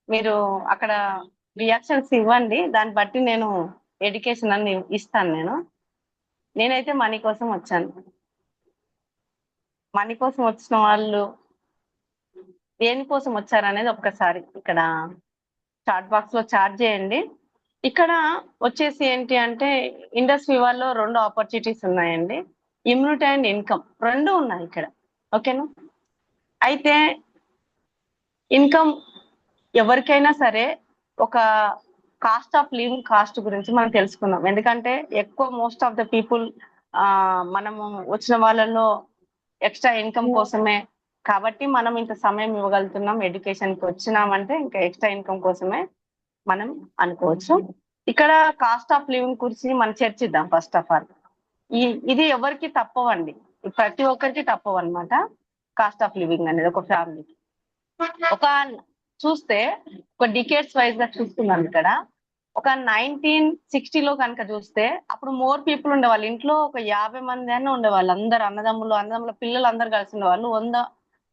మీరు అక్కడ రియాక్షన్స్ ఇవ్వండి, దాన్ని బట్టి నేను ఎడ్యుకేషన్ అని ఇస్తాను. నేనైతే మనీ కోసం వచ్చాను. మనీ కోసం వచ్చిన వాళ్ళు దేనికోసం వచ్చారనేది ఒక్కసారి ఇక్కడ చాట్ బాక్స్ లో చాట్ చేయండి. ఇక్కడ వచ్చేసి ఏంటి అంటే ఇండస్ట్రీ వాళ్ళలో 2 ఆపర్చునిటీస్ ఉన్నాయండి. ఇమ్యూనిటీ అండ్ ఇన్కమ్ 2 ఉన్నాయి ఇక్కడ. ఓకేనా? అయితే ఇన్కమ్ ఎవరికైనా సరే ఒక కాస్ట్ ఆఫ్ లివింగ్ కాస్ట్ గురించి మనం తెలుసుకుందాం. ఎందుకంటే ఎక్కువ మోస్ట్ ఆఫ్ ద పీపుల్ మనము వచ్చిన వాళ్ళలో ఎక్స్ట్రా ఇన్కమ్ కోసమే, కాబట్టి మనం ఇంత సమయం ఇవ్వగలుగుతున్నాం ఎడ్యుకేషన్ కి వచ్చినామంటే ఇంకా ఎక్స్ట్రా ఇన్కమ్ కోసమే మనం అనుకోవచ్చు. ఇక్కడ కాస్ట్ ఆఫ్ లివింగ్ గురించి మనం చర్చిద్దాం. ఫస్ట్ ఆఫ్ ఆల్ ఇది ఎవరికి తప్పవండి, ప్రతి ఒక్కరికి తప్పవు అనమాట. కాస్ట్ ఆఫ్ లివింగ్ అనేది ఒక ఫ్యామిలీకి ఒక చూస్తే ఒక డికేట్స్ వైజ్ గా చూస్తున్నాం. ఇక్కడ ఒక 1960లో కనుక చూస్తే అప్పుడు మోర్ పీపుల్ ఉండేవాళ్ళు. ఇంట్లో ఒక 50 మంది అయినా ఉండేవాళ్ళు. అందరు అన్నదమ్ముల పిల్లలు అందరు కలిసి ఉండేవాళ్ళు. 100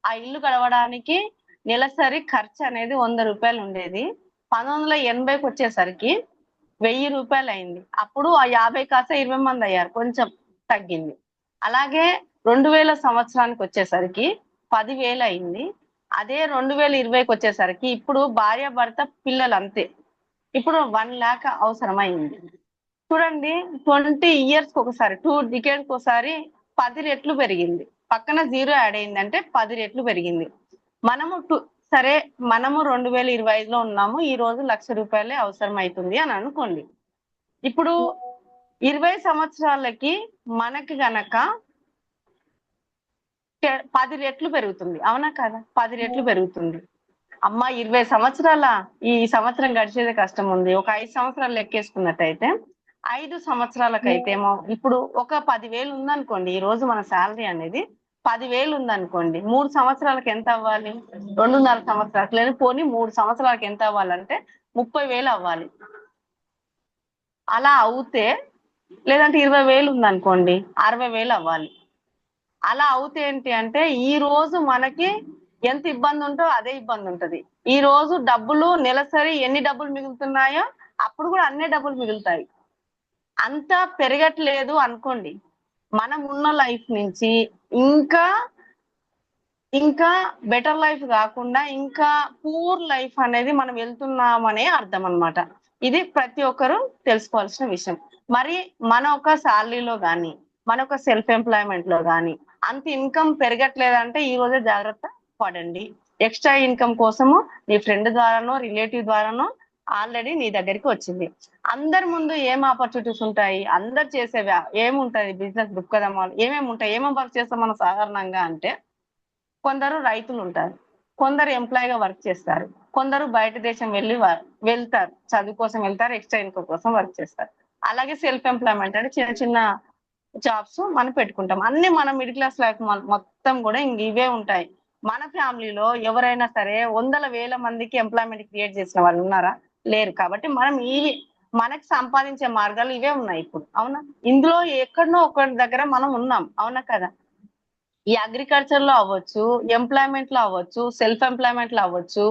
ఆ ఇల్లు గడవడానికి నెలసరి ఖర్చు అనేది 100 రూపాయలు ఉండేది. 1980కి వచ్చేసరికి 1000 రూపాయలు అయింది. అప్పుడు ఆ 50 కాస్త 20 మంది అయ్యారు, కొంచెం తగ్గింది. అలాగే 2000 సంవత్సరానికి వచ్చేసరికి 10,000 అయింది. అదే 2020కి వచ్చేసరికి ఇప్పుడు భార్య భర్త పిల్లలు అంతే, ఇప్పుడు 1 lakh అవసరమైంది. చూడండి, 20 years ఒకసారి, 2 decades ఒకసారి 10 రెట్లు పెరిగింది. పక్కన 0 యాడ్ అయింది అంటే 10 రెట్లు పెరిగింది. మనము సరే, మనము 2025లో ఉన్నాము. ఈ రోజు 1,00,000 రూపాయలే అవసరం అవుతుంది అని అనుకోండి. ఇప్పుడు 20 సంవత్సరాలకి మనకి గనక 10 రెట్లు పెరుగుతుంది. అవునా కదా? 10 రెట్లు పెరుగుతుంది. అమ్మ 20 సంవత్సరాల, ఈ సంవత్సరం గడిచేదే కష్టం ఉంది. ఒక 5 సంవత్సరాలు లెక్కేసుకున్నట్టయితే 5 సంవత్సరాలకైతేమో ఇప్పుడు ఒక 10,000 ఉందనుకోండి. ఈ రోజు మన శాలరీ అనేది 10,000 ఉందనుకోండి. 3 సంవత్సరాలకు ఎంత అవ్వాలి? 2.5 సంవత్సరాలకు, లేదా పోనీ 3 సంవత్సరాలకు ఎంత అవ్వాలంటే 30,000 అవ్వాలి. అలా అవుతే, లేదంటే 20,000 ఉందనుకోండి, 60,000 అవ్వాలి. అలా అవుతే ఏంటి అంటే ఈ రోజు మనకి ఎంత ఇబ్బంది ఉంటో అదే ఇబ్బంది ఉంటది. ఈ రోజు డబ్బులు నెలసరి ఎన్ని డబ్బులు మిగులుతున్నాయో అప్పుడు కూడా అన్నే డబ్బులు మిగులుతాయి. అంతా పెరగట్లేదు అనుకోండి, మనం ఉన్న లైఫ్ నుంచి ఇంకా ఇంకా బెటర్ లైఫ్ కాకుండా ఇంకా పూర్ లైఫ్ అనేది మనం వెళ్తున్నామనే అర్థం అన్నమాట. ఇది ప్రతి ఒక్కరు తెలుసుకోవాల్సిన విషయం. మరి మన ఒక శాలరీలో కానీ, మన ఒక సెల్ఫ్ ఎంప్లాయ్మెంట్ లో కానీ అంత ఇన్కమ్ పెరగట్లేదంటే ఈ రోజే జాగ్రత్త పడండి. ఎక్స్ట్రా ఇన్కమ్ కోసము నీ ఫ్రెండ్ ద్వారానో రిలేటివ్ ద్వారానో ఆల్రెడీ నీ దగ్గరికి వచ్చింది. అందరి ముందు ఏం ఆపర్చునిటీస్ ఉంటాయి? అందరు చేసేవి ఏముంటది? బిజినెస్ బుక్ కదా, ఏమేమి ఉంటాయి? ఏమేమి వర్క్ చేస్తాం మనం సాధారణంగా అంటే, కొందరు రైతులు ఉంటారు, కొందరు ఎంప్లాయ్ గా వర్క్ చేస్తారు, కొందరు బయట దేశం వెళ్తారు, చదువు కోసం వెళ్తారు, ఎక్స్ట్రా ఇన్కమ్ కోసం వర్క్ చేస్తారు. అలాగే సెల్ఫ్ ఎంప్లాయ్మెంట్ అంటే చిన్న చిన్న జాబ్స్ మనం పెట్టుకుంటాం. అన్ని మనం మిడిల్ క్లాస్ లైఫ్ మొత్తం కూడా ఇంక ఇవే ఉంటాయి. మన ఫ్యామిలీలో ఎవరైనా సరే వందల వేల మందికి ఎంప్లాయ్మెంట్ క్రియేట్ చేసిన వాళ్ళు ఉన్నారా? లేరు. కాబట్టి మనం మనకి సంపాదించే మార్గాలు ఇవే ఉన్నాయి ఇప్పుడు. అవునా? ఇందులో ఎక్కడనో ఒకటి దగ్గర మనం ఉన్నాం. అవునా కదా? ఈ అగ్రికల్చర్ లో అవ్వచ్చు, ఎంప్లాయ్మెంట్ లో అవ్వచ్చు, సెల్ఫ్ ఎంప్లాయ్మెంట్ లో అవ్వచ్చు.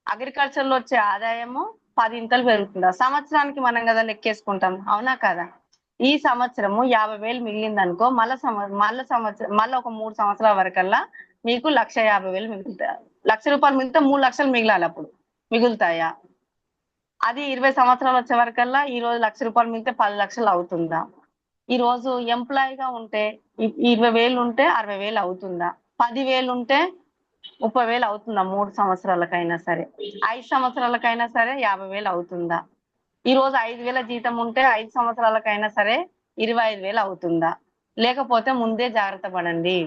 అగ్రికల్చర్ లో వచ్చే ఆదాయము 10 ఇంతలు పెరుగుతుందా? సంవత్సరానికి మనం కదా లెక్కేసుకుంటాం. అవునా కదా? ఈ సంవత్సరము 50,000 మిగిలింది అనుకో, మళ్ళీ ఒక 3 సంవత్సరాల వరకల్లా మీకు 1,50,000 మిగులుతాయి. 1,00,000 రూపాయలు మిగిలితే 3 లక్షలు మిగిలాలి. అప్పుడు మిగులుతాయా? అది 20 సంవత్సరాలు వచ్చే వరకల్లా ఈ రోజు 1,00,000 రూపాయలు మిగిలితే 10 లక్షలు అవుతుందా? ఈ రోజు ఎంప్లాయ్ గా ఉంటే 20,000 ఉంటే 60,000 అవుతుందా? 10,000 ఉంటే 30,000 అవుతుందా? 3 సంవత్సరాలకైనా సరే, 5 సంవత్సరాలకైనా సరే 50,000 అవుతుందా? ఈ రోజు 5,000 జీతం ఉంటే 5 సంవత్సరాలకైనా సరే 25,000 అవుతుందా? లేకపోతే ముందే జాగ్రత్త పడండి.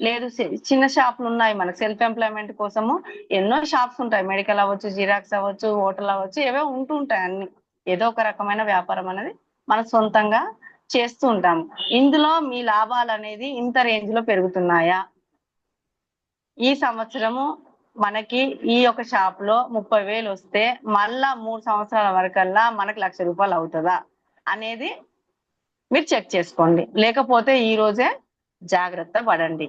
లేదు, చిన్న షాపులు ఉన్నాయి మనకు సెల్ఫ్ ఎంప్లాయ్మెంట్ కోసము. ఎన్నో షాప్స్ ఉంటాయి, మెడికల్ అవ్వచ్చు, జిరాక్స్ అవ్వచ్చు, హోటల్ అవ్వచ్చు, ఏవో ఉంటూ ఉంటాయి. అన్ని ఏదో ఒక రకమైన వ్యాపారం అనేది మనం సొంతంగా చేస్తూ ఉంటాము. ఇందులో మీ లాభాలు అనేది ఇంత రేంజ్ లో పెరుగుతున్నాయా? ఈ సంవత్సరము మనకి ఈ యొక్క షాప్ లో 30,000 వస్తే మళ్ళా 3 సంవత్సరాల వరకల్లా మనకి 1,00,000 రూపాయలు అవుతుందా అనేది మీరు చెక్ చేసుకోండి. లేకపోతే ఈ రోజే జాగ్రత్త పడండి.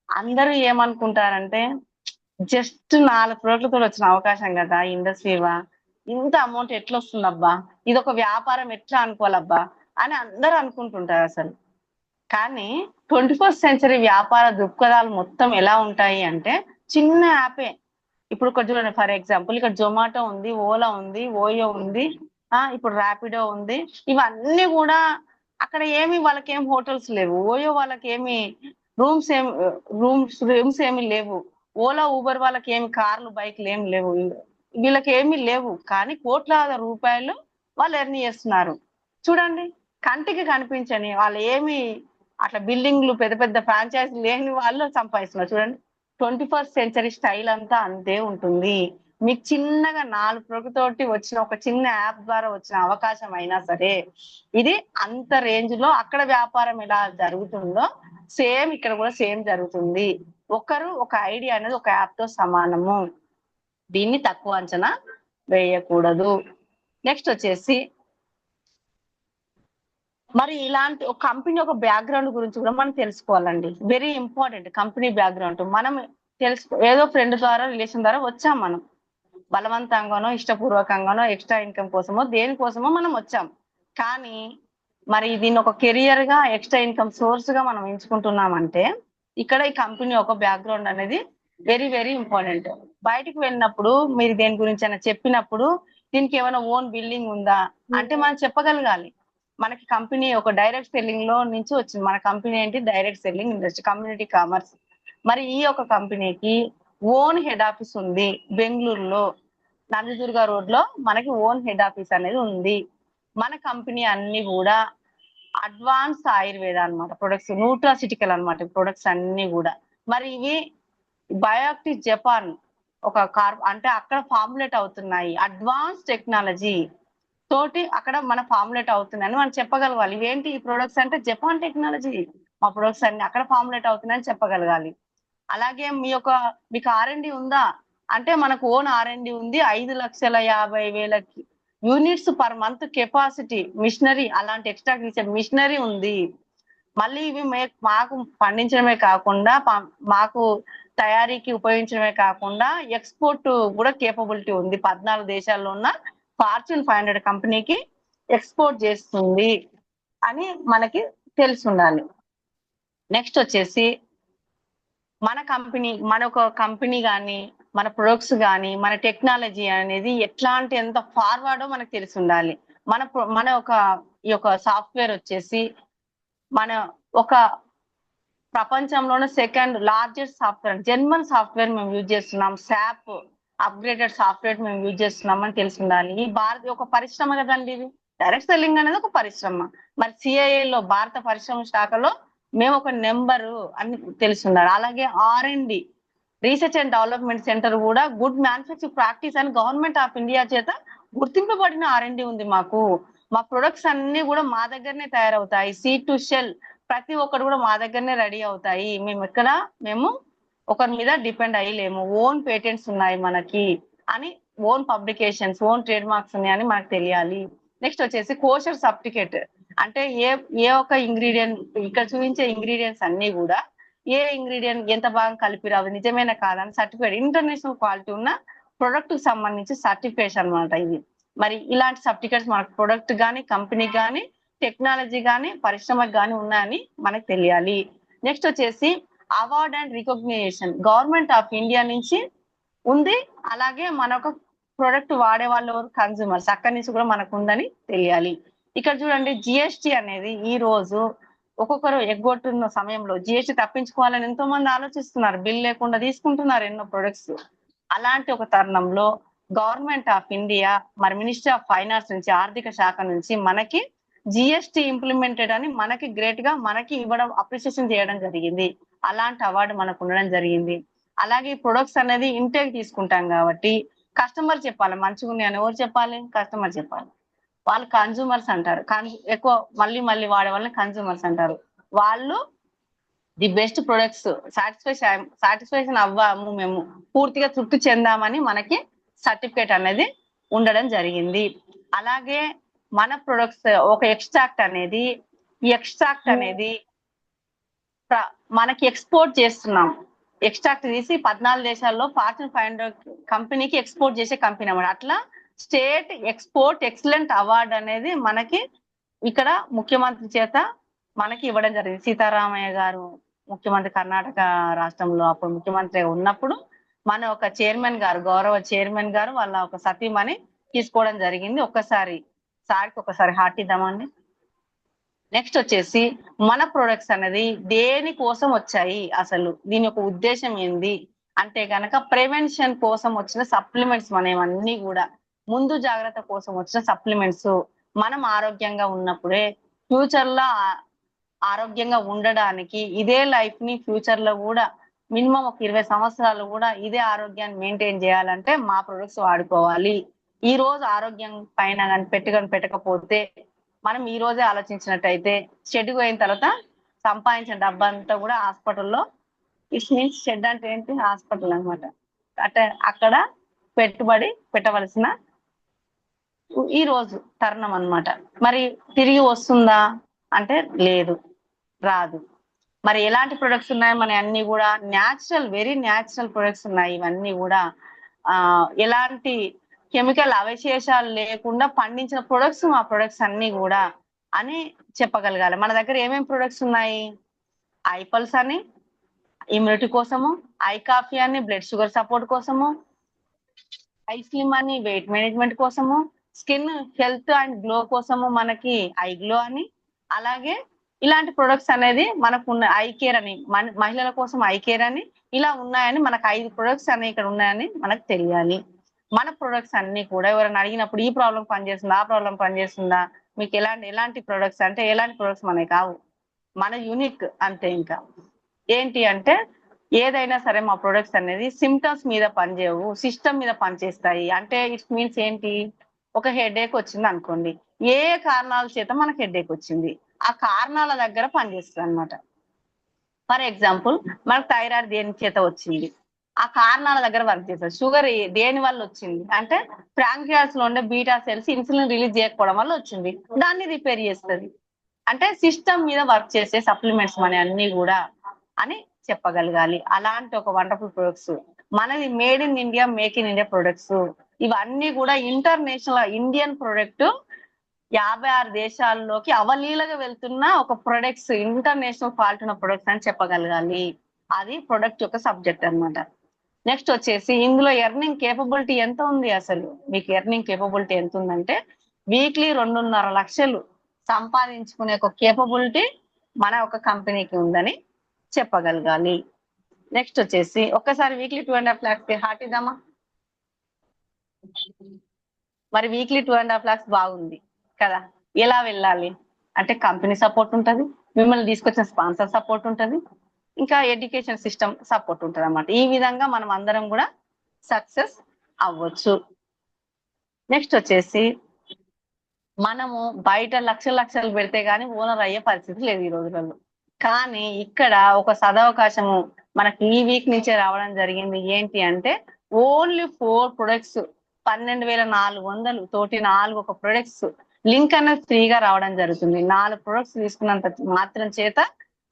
అందరూ ఏమనుకుంటారంటే జస్ట్ 4 కోట్లతో వచ్చిన అవకాశం కదా ఇండస్ట్రీవా, ఇంత అమౌంట్ ఎట్లా వస్తుందబ్బా, ఇది ఒక వ్యాపారం ఎట్లా అనుకోవాలబ్బా అని అందరూ అనుకుంటుంటారు అసలు. కానీ 21st సెంచరీ వ్యాపార దృక్పథాలు మొత్తం ఎలా ఉంటాయి అంటే, చిన్న యాపే. ఇప్పుడు ఇక్కడ చూడండి, ఫర్ ఎగ్జాంపుల్ ఇక్కడ జొమాటో ఉంది, ఓలా ఉంది, ఓయో ఉంది, ఇప్పుడు ర్యాపిడో ఉంది. ఇవన్నీ కూడా అక్కడ వాళ్ళకి ఏం హోటల్స్ లేవు. ఓయో వాళ్ళకి ఏమి రూమ్స్ ఏమి రూమ్స్ ఏమి లేవు. ఓలా ఊబర్ వాళ్ళకి ఏమి కార్లు బైక్లు ఏమి లేవు. వీళ్ళకి ఏమి లేవు, కానీ కోట్లాది రూపాయలు వాళ్ళు ఎర్న్ చేస్తున్నారు. చూడండి, కంటికి కనిపించని వాళ్ళు ఏమి అట్లా బిల్డింగ్లు పెద్ద పెద్ద ఫ్రాంచైజీ లేని వాళ్ళు సంపాదిస్తున్నారు. చూడండి, 21st సెంచరీ స్టైల్ అంతా అంతే ఉంటుంది. మీకు చిన్నగా 4 తోటి వచ్చిన ఒక చిన్న యాప్ ద్వారా వచ్చిన అవకాశం అయినా సరే, ఇది అంత రేంజ్ లో అక్కడ వ్యాపారం ఎలా జరుగుతుందో సేమ్ ఇక్కడ కూడా సేమ్ జరుగుతుంది. ఒక ఐడియా అనేది ఒక యాప్ తో సమానము. దీన్ని తక్కువ అంచనా వేయకూడదు. నెక్స్ట్ వచ్చేసి, మరి ఇలాంటి ఒక కంపెనీ ఒక బ్యాక్గ్రౌండ్ గురించి కూడా మనం తెలుసుకోవాలండి. Very important company background. మనం ఏదో ఫ్రెండ్ ద్వారా రిలేషన్ ద్వారా వచ్చాం మనం, బలవంతంగానో ఇష్టపూర్వకంగానో ఎక్స్ట్రా ఇన్కమ్ కోసమో దేనికోసమో మనం వచ్చాం. కానీ మరి దీన్ని ఒక కెరియర్ గా ఎక్స్ట్రా ఇన్కమ్ సోర్స్ గా మనం ఎంచుకుంటున్నామంటే, ఇక్కడ ఈ కంపెనీ ఒక బ్యాక్గ్రౌండ్ అనేది వెరీ వెరీ ఇంపార్టెంట్. బయటికి వెళ్ళినప్పుడు మీరు దేని గురించి అయినా చెప్పినప్పుడు, దీనికి ఏమైనా ఓన్ బిల్డింగ్ ఉందా అంటే మనం చెప్పగలగాలి. మనకి కంపెనీ ఒక డైరెక్ట్ సెల్లింగ్ లో నుంచి వచ్చింది. మన కంపెనీ ఏంటి, direct selling industry, community commerce. మరి ఈ యొక్క కంపెనీకి ఓన్ హెడ్ ఆఫీస్ ఉంది బెంగళూరులో, నందిదుర్గ రోడ్ లో మనకి ఓన్ హెడ్ ఆఫీస్ అనేది ఉంది. మన కంపెనీ అన్ని కూడా అడ్వాన్స్ ఆయుర్వేద అనమాట ప్రొడక్ట్స్, న్యూట్రాసిటికల్ అనమాట ప్రొడక్ట్స్ అన్ని కూడా. మరి ఇవి బయోటిక్ జపాన్ ఒక అంటే అక్కడ ఫార్ములేట్ అవుతున్నాయి. అడ్వాన్స్ టెక్నాలజీ తోటి అక్కడ మన ఫార్ములేట్ అవుతుందని మనం చెప్పగలగాలి. ఇవేంటి ఈ ప్రొడక్ట్స్ అంటే జపాన్ టెక్నాలజీ, మా ప్రొడక్ట్స్ అన్ని అక్కడ ఫార్ములేట్ అవుతున్నాయని చెప్పగలగాలి. అలాగే మీకు ఆర్ఎండి ఉందా అంటే, మనకు ఓన్ ఆర్ఎండి ఉంది. 5,50,000 units per month capacity machinery, అలాంటి ఎక్స్ట్రా మిషనరీ ఉంది. మళ్ళీ ఇవి మాకు పండించడమే కాకుండా మాకు తయారీకి ఉపయోగించడమే కాకుండా ఎక్స్పోర్ట్ కూడా కేపబిలిటీ ఉంది. 14 దేశాల్లో ఉన్న ఫార్చ్యూన్ 500 కంపెనీకి ఎక్స్పోర్ట్ చేస్తుంది అని మనకి తెలిసి ఉండాలి. నెక్స్ట్ వచ్చేసి, మన ఒక కంపెనీ కానీ, మన ప్రొడక్ట్స్ కానీ, మన టెక్నాలజీ అనేది ఎంత ఫార్వర్డో మనకు తెలిసి ఉండాలి. మన ఈ యొక్క సాఫ్ట్వేర్ వచ్చేసి మన ఒక ప్రపంచంలోనే second largest software, German software మేము యూజ్ చేస్తున్నాం. శాప్ అప్గ్రేడెడ్ సాఫ్ట్వేర్ మేము యూజ్ చేస్తున్నాం అని తెలిసి ఉండాలి. ఈ ఒక పరిశ్రమ కదండి, ఇది డైరెక్ట్ సెల్లింగ్ అనేది ఒక పరిశ్రమ. మరి సిఐఏ లో భారత పరిశ్రమ శాఖలో మేము ఒక నెంబరు అని తెలిసి ఉండాలి. అలాగే R&D, research and development centre కూడా గుడ్ మ్యానుఫ్యాక్చరింగ్ ప్రాక్టీస్ అని గవర్నమెంట్ ఆఫ్ ఇండియా చేత గుర్తింపబడిన R&D ఉంది మాకు. మా ప్రొడక్ట్స్ అన్ని కూడా మా దగ్గరనే తయారవుతాయి. సీడ్ టు షెల్ ప్రతి ఒక్కరు కూడా మా దగ్గరనే రెడీ అవుతాయి. మేము ఒకరి మీద డిపెండ్ అయ్యలేము. ఓన్ పేటెంట్స్ ఉన్నాయి మనకి అని, own publications, own trade marks ఉన్నాయని మనకు తెలియాలి. నెక్స్ట్ వచ్చేసి కోషర్ సర్టిఫికేట్ అంటే ఏ ఒక్క ఇంగ్రీడియంట్, ఇక్కడ చూపించే ఇంగ్రీడియంట్స్ అన్ని కూడా ఏ ఇంగ్రీడియంట్ ఎంత బాగా కలిపిరావు నిజమేనా కాదని సర్టిఫికేట్, ఇంటర్నేషనల్ క్వాలిటీ ఉన్న ప్రొడక్ట్ కు సంబంధించి సర్టిఫికేషన్ అనమాట ఇది. మరి ఇలాంటి సర్టిఫికేట్స్ మనకు ప్రొడక్ట్ కానీ, కంపెనీ కానీ, టెక్నాలజీ కానీ, పరిశ్రమకు కానీ ఉన్నాయని మనకు తెలియాలి. నెక్స్ట్ వచ్చేసి award and recognition government of India నుంచి ఉంది. అలాగే మనకు ప్రొడక్ట్ వాడే వాళ్ళు కన్స్యూమర్స్ అక్కడి నుంచి కూడా మనకు ఉందని తెలియాలి. ఇక్కడ చూడండి, జిఎస్టి అనేది ఈ రోజు ఒక్కొక్కరు ఎగ్గొట్టున్న సమయంలో జిఎస్టి తప్పించుకోవాలని ఎంతో మంది ఆలోచిస్తున్నారు. బిల్ లేకుండా తీసుకుంటున్నారు ఎన్నో ప్రొడక్ట్స్. అలాంటి ఒక తరుణంలో గవర్నమెంట్ ఆఫ్ ఇండియా, మరి మినిస్ట్రీ ఆఫ్ ఫైనాన్స్ నుంచి, ఆర్థిక శాఖ నుంచి మనకి జిఎస్టి ఇంప్లిమెంటెడ్ అని మనకి గ్రేట్ గా మనకి ఇవ్వడం, అప్రిసియేషన్ చేయడం జరిగింది. అలాంటి అవార్డు మనకు ఉండడం జరిగింది. అలాగే ప్రొడక్ట్స్ అనేది ఇంటేక్ తీసుకుంటాం కాబట్టి కస్టమర్ చెప్పాలి మంచిగా ఉన్నాయని. ఎవరు చెప్పాలి? కస్టమర్ చెప్పాలి. వాళ్ళు కన్జ్యూమర్స్ అంటారు. ఎక్కువ మళ్ళీ మళ్ళీ వాడే వాళ్ళని కన్జ్యూమర్స్ అంటారు. వాళ్ళు ది బెస్ట్ ప్రొడక్ట్స్ సాటిస్ఫాక్షన్ అవ్వాము, మేము పూర్తిగా తృప్తి చెందామని మనకి సర్టిఫికేట్ అనేది ఉండడం జరిగింది. అలాగే మన ప్రొడక్ట్స్ ఒక ఎక్స్ట్రాక్ట్ అనేది, ఈ ఎక్స్ట్రాక్ట్ అనేది మనకి ఎక్స్పోర్ట్ చేస్తున్నాం. ఎక్స్ట్రాక్ట్ తీసి 14 దేశాల్లో ఫార్చ్యూన్ 500 కంపెనీకి ఎక్స్పోర్ట్ చేసే కంపెనీ అన్నమాట. అట్లా స్టేట్ ఎక్స్పోర్ట్ ఎక్సలెంట్ అవార్డు అనేది మనకి ఇక్కడ ముఖ్యమంత్రి చేత మనకి ఇవ్వడం జరిగింది. సీతారామయ్య గారు ముఖ్యమంత్రి కర్ణాటక రాష్ట్రంలో అప్పుడు ముఖ్యమంత్రి ఉన్నప్పుడు మన ఒక చైర్మన్ గారు, గౌరవ చైర్మన్ గారు వాళ్ళ ఒక సతీమణి తీసుకోవడం జరిగింది. ఒకసారి హార్ట్ ఇద్దామండి. నెక్స్ట్ వచ్చేసి మన ప్రొడక్ట్స్ అనేది దేని కోసం వచ్చాయి, అసలు దీని యొక్క ఉద్దేశం ఏంది అంటే గనక ప్రివెన్షన్ కోసం వచ్చిన సప్లిమెంట్స్ మనవన్నీ కూడా, ముందు జాగ్రత్త కోసం వచ్చిన సప్లిమెంట్స్. మనం ఆరోగ్యంగా ఉన్నప్పుడే ఫ్యూచర్ లో ఆరోగ్యంగా ఉండడానికి ఇదే లైఫ్ ని ఫ్యూచర్ లో కూడా మినిమం ఒక 20 సంవత్సరాలు కూడా ఇదే ఆరోగ్యాన్ని మెయింటైన్ చేయాలంటే మా ప్రొడక్ట్స్ వాడుకోవాలి. ఈ రోజు ఆరోగ్యం పైన కానీ పెట్టకపోతే మనం ఈ రోజే ఆలోచించినట్టయితే షెడ్కి పోయిన తర్వాత సంపాదించిన డబ్బంతా కూడా హాస్పిటల్లో, ఇట్స్ మీన్స్ షెడ్ అంటే ఏంటి, హాస్పిటల్ అనమాట. అంటే అక్కడ పెట్టుబడి పెట్టవలసిన ఈ రోజు తరుణం అన్నమాట. మరి తిరిగి వస్తుందా అంటే లేదు, రాదు. మరి ఎలాంటి ప్రొడక్ట్స్ ఉన్నాయి మన అన్ని కూడా న్యాచురల్, వెరీ న్యాచురల్ ప్రొడక్ట్స్ ఉన్నాయి. ఇవన్నీ కూడా ఎలాంటి కెమికల్ అవశేషాలు లేకుండా పండించిన ప్రొడక్ట్స్ మా ప్రొడక్ట్స్ అన్ని కూడా అని చెప్పగలగాలి. మన దగ్గర ఏమేమి ప్రొడక్ట్స్ ఉన్నాయి, ఐపల్స్ అని ఇమ్యూనిటీ కోసము, ఐ కాఫీ అని బ్లడ్ షుగర్ సపోర్ట్ కోసము, ఐ స్లిమ్ అని వెయిట్ మేనేజ్మెంట్ కోసము, స్కిన్ హెల్త్ అండ్ గ్లో కోసము మనకి ఐ గ్లో అని, అలాగే ఇలాంటి ప్రొడక్ట్స్ అనేది మనకు ఉన్న ఐ కేర్ అని, మహిళల కోసం ఐ కేర్ అని, ఇలా ఉన్నాయని మనకు 5 ప్రొడక్ట్స్ అనేవి ఇక్కడ ఉన్నాయని మనకు తెలియాలి. మన ప్రొడక్ట్స్ అన్ని కూడా ఎవరైనా అడిగినప్పుడు ఈ ప్రాబ్లం పనిచేస్తుందా, ఆ ప్రాబ్లం పనిచేస్తుందా, మీకు ఎలాంటి ప్రొడక్ట్స్ అంటే ఎలాంటి ప్రొడక్ట్స్ మనకి కావు, మన యూనిక్ అంతే. ఇంకా ఏంటి అంటే ఏదైనా సరే మా ప్రొడక్ట్స్ అనేది సిమ్టమ్స్ మీద పనిచేయవు, సిస్టమ్ మీద పనిచేస్తాయి. అంటే ఇట్ మీన్స్ ఏంటి, ఒక హెడేక్ వచ్చింది అనుకోండి, ఏ కారణాల చేత మనకు హెడేక్ వచ్చింది ఆ కారణాల దగ్గర పనిచేస్తుంది అనమాట. ఫర్ ఎగ్జాంపుల్ మనకు థైరాయిడ్ దేని చేత వచ్చింది, ఆ కారణాల దగ్గర వర్క్ చేస్తుంది. షుగర్ దేని వల్ల వచ్చింది అంటే ప్యాంక్రియాస్ లో ఉండే బీటా సెల్స్ ఇన్సులిన్ రిలీజ్ చేయకపోవడం వల్ల వచ్చింది, దాన్ని రిపేర్ చేస్తుంది. అంటే సిస్టమ్ మీద వర్క్ చేసే సప్లిమెంట్స్ మన అన్ని కూడా అని చెప్పగలగాలి. అలాంటి ఒక వండర్ఫుల్ ప్రొడక్ట్స్ మనది made in India, make in India products. ఇవన్నీ కూడా ఇంటర్నేషనల్ ఇండియన్ ప్రొడక్ట్ 56 దేశాల్లోకి అవలీలగా వెళ్తున్న ఒక ప్రొడక్ట్స్, ఇంటర్నేషనల్ క్వాలిటీ ఉన్న ప్రొడక్ట్స్ అని చెప్పగలగాలి. అది ప్రొడక్ట్ యొక్క సబ్జెక్ట్ అన్నమాట. నెక్స్ట్ వచ్చేసి ఇందులో ఎర్నింగ్ కేపబిలిటీ ఎంత ఉంది, అసలు మీకు ఎర్నింగ్ కేపబిలిటీ ఎంత ఉందంటే వీక్లీ 2.5 లక్షలు సంపాదించుకునే ఒక కేపబిలిటీ మన ఒక కంపెనీకి ఉందని చెప్పగలగాలి. నెక్స్ట్ వచ్చేసి ఒక్కసారి వీక్లీ 2.5 lakhs హార్ట్ ఇద్దామా. మరి వీక్లీ 2.5 lakhs బాగుంది కదా, ఎలా వెళ్ళాలి అంటే కంపెనీ సపోర్ట్ ఉంటుంది, మిమ్మల్ని తీసుకొచ్చిన స్పాన్సర్ సపోర్ట్ ఉంటుంది, ఇంకా ఎడ్యుకేషన్ సిస్టమ్ సపోర్ట్ ఉంటుంది అన్నమాట. ఈ విధంగా మనం అందరం కూడా సక్సెస్ అవ్వచ్చు. నెక్స్ట్ వచ్చేసి మనము బయట లక్షలు పెడితే గానీ ఓనర్ అయ్యే పరిస్థితి లేదు ఈ రోజులలో. కానీ ఇక్కడ ఒక సదవకాశము మనకి ఈ వీక్ నుంచే రావడం జరిగింది. ఏంటి అంటే ఓన్లీ 4 ప్రొడక్ట్స్ 12,400 తోటి 4 ఒక ప్రొడక్ట్స్ లింక్ అనేది ఫ్రీగా రావడం జరుగుతుంది. 4 ప్రొడక్ట్స్ తీసుకున్నంత మాత్రం చేత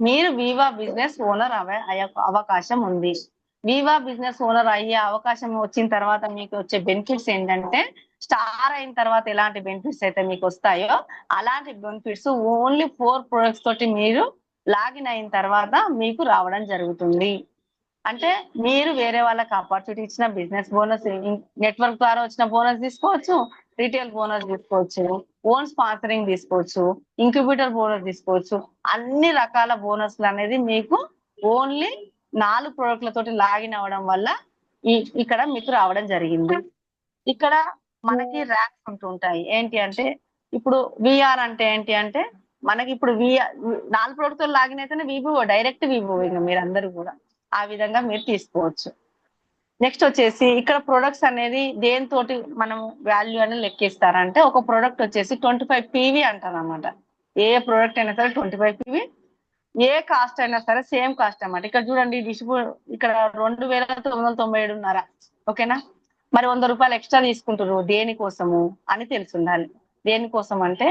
మీరు వివా బిజినెస్ ఓనర్ అయ్యే అవకాశం ఉంది. వివా బిజినెస్ ఓనర్ అయ్యే అవకాశం వచ్చిన తర్వాత మీకు వచ్చే బెనిఫిట్స్ ఏంటంటే స్టార్ అయిన తర్వాత ఎలాంటి బెనిఫిట్స్ అయితే మీకు వస్తాయో అలాంటి బెనిఫిట్స్ ఓన్లీ 4 ప్రొడక్ట్స్ తోటి మీరు లాగిన్ అయిన తర్వాత మీకు రావడం జరుగుతుంది. అంటే మీరు వేరే వాళ్ళకి ఆపర్చునిటీ ఇచ్చిన బిజినెస్ బోనస్, నెట్వర్క్ ద్వారా వచ్చిన బోనస్ తీసుకోవచ్చు, రీటైల్ బోనస్ తీసుకోవచ్చు, ఓన్ స్పాన్సరింగ్ తీసుకోవచ్చు, ఇంక్యుబేటర్ బోనస్ తీసుకోవచ్చు. అన్ని రకాల బోనస్లు అనేది మీకు ఓన్లీ 4 ప్రొడక్ట్లతోటి లాగిన్ అవ్వడం వల్ల ఇక్కడ మీకు రావడం జరిగింది. ఇక్కడ మనకి ర్యాంక్స్ ఉంటుంటాయి. ఏంటి అంటే ఇప్పుడు విఆర్ అంటే ఏంటి అంటే మనకి ఇప్పుడు 4 ప్రొడక్ట్స్ లాగిన్ అయితేనే వివో, డైరెక్ట్ వివో ఇంకా మీరు అందరూ కూడా ఆ విధంగా మీరు తీసుకోవచ్చు. నెక్స్ట్ వచ్చేసి ఇక్కడ ప్రొడక్ట్స్ అనేది దేనితోటి మనం వాల్యూ అనేది లెక్కిస్తారంటే ఒక ప్రొడక్ట్ వచ్చేసి 25 PV అంటారు అనమాట. ఏ ప్రొడక్ట్ అయినా సరే 25 PV, ఏ కాస్ట్ అయినా సరే సేమ్ కాస్ట్ అన్నమాట. ఇక్కడ చూడండి ఇక్కడ 2,997 ఓకేనా. మరి 100 రూపాయలు ఎక్స్ట్రా తీసుకుంటారు దేనికోసము అని తెలిసి ఉండాలి. దేనికోసం అంటే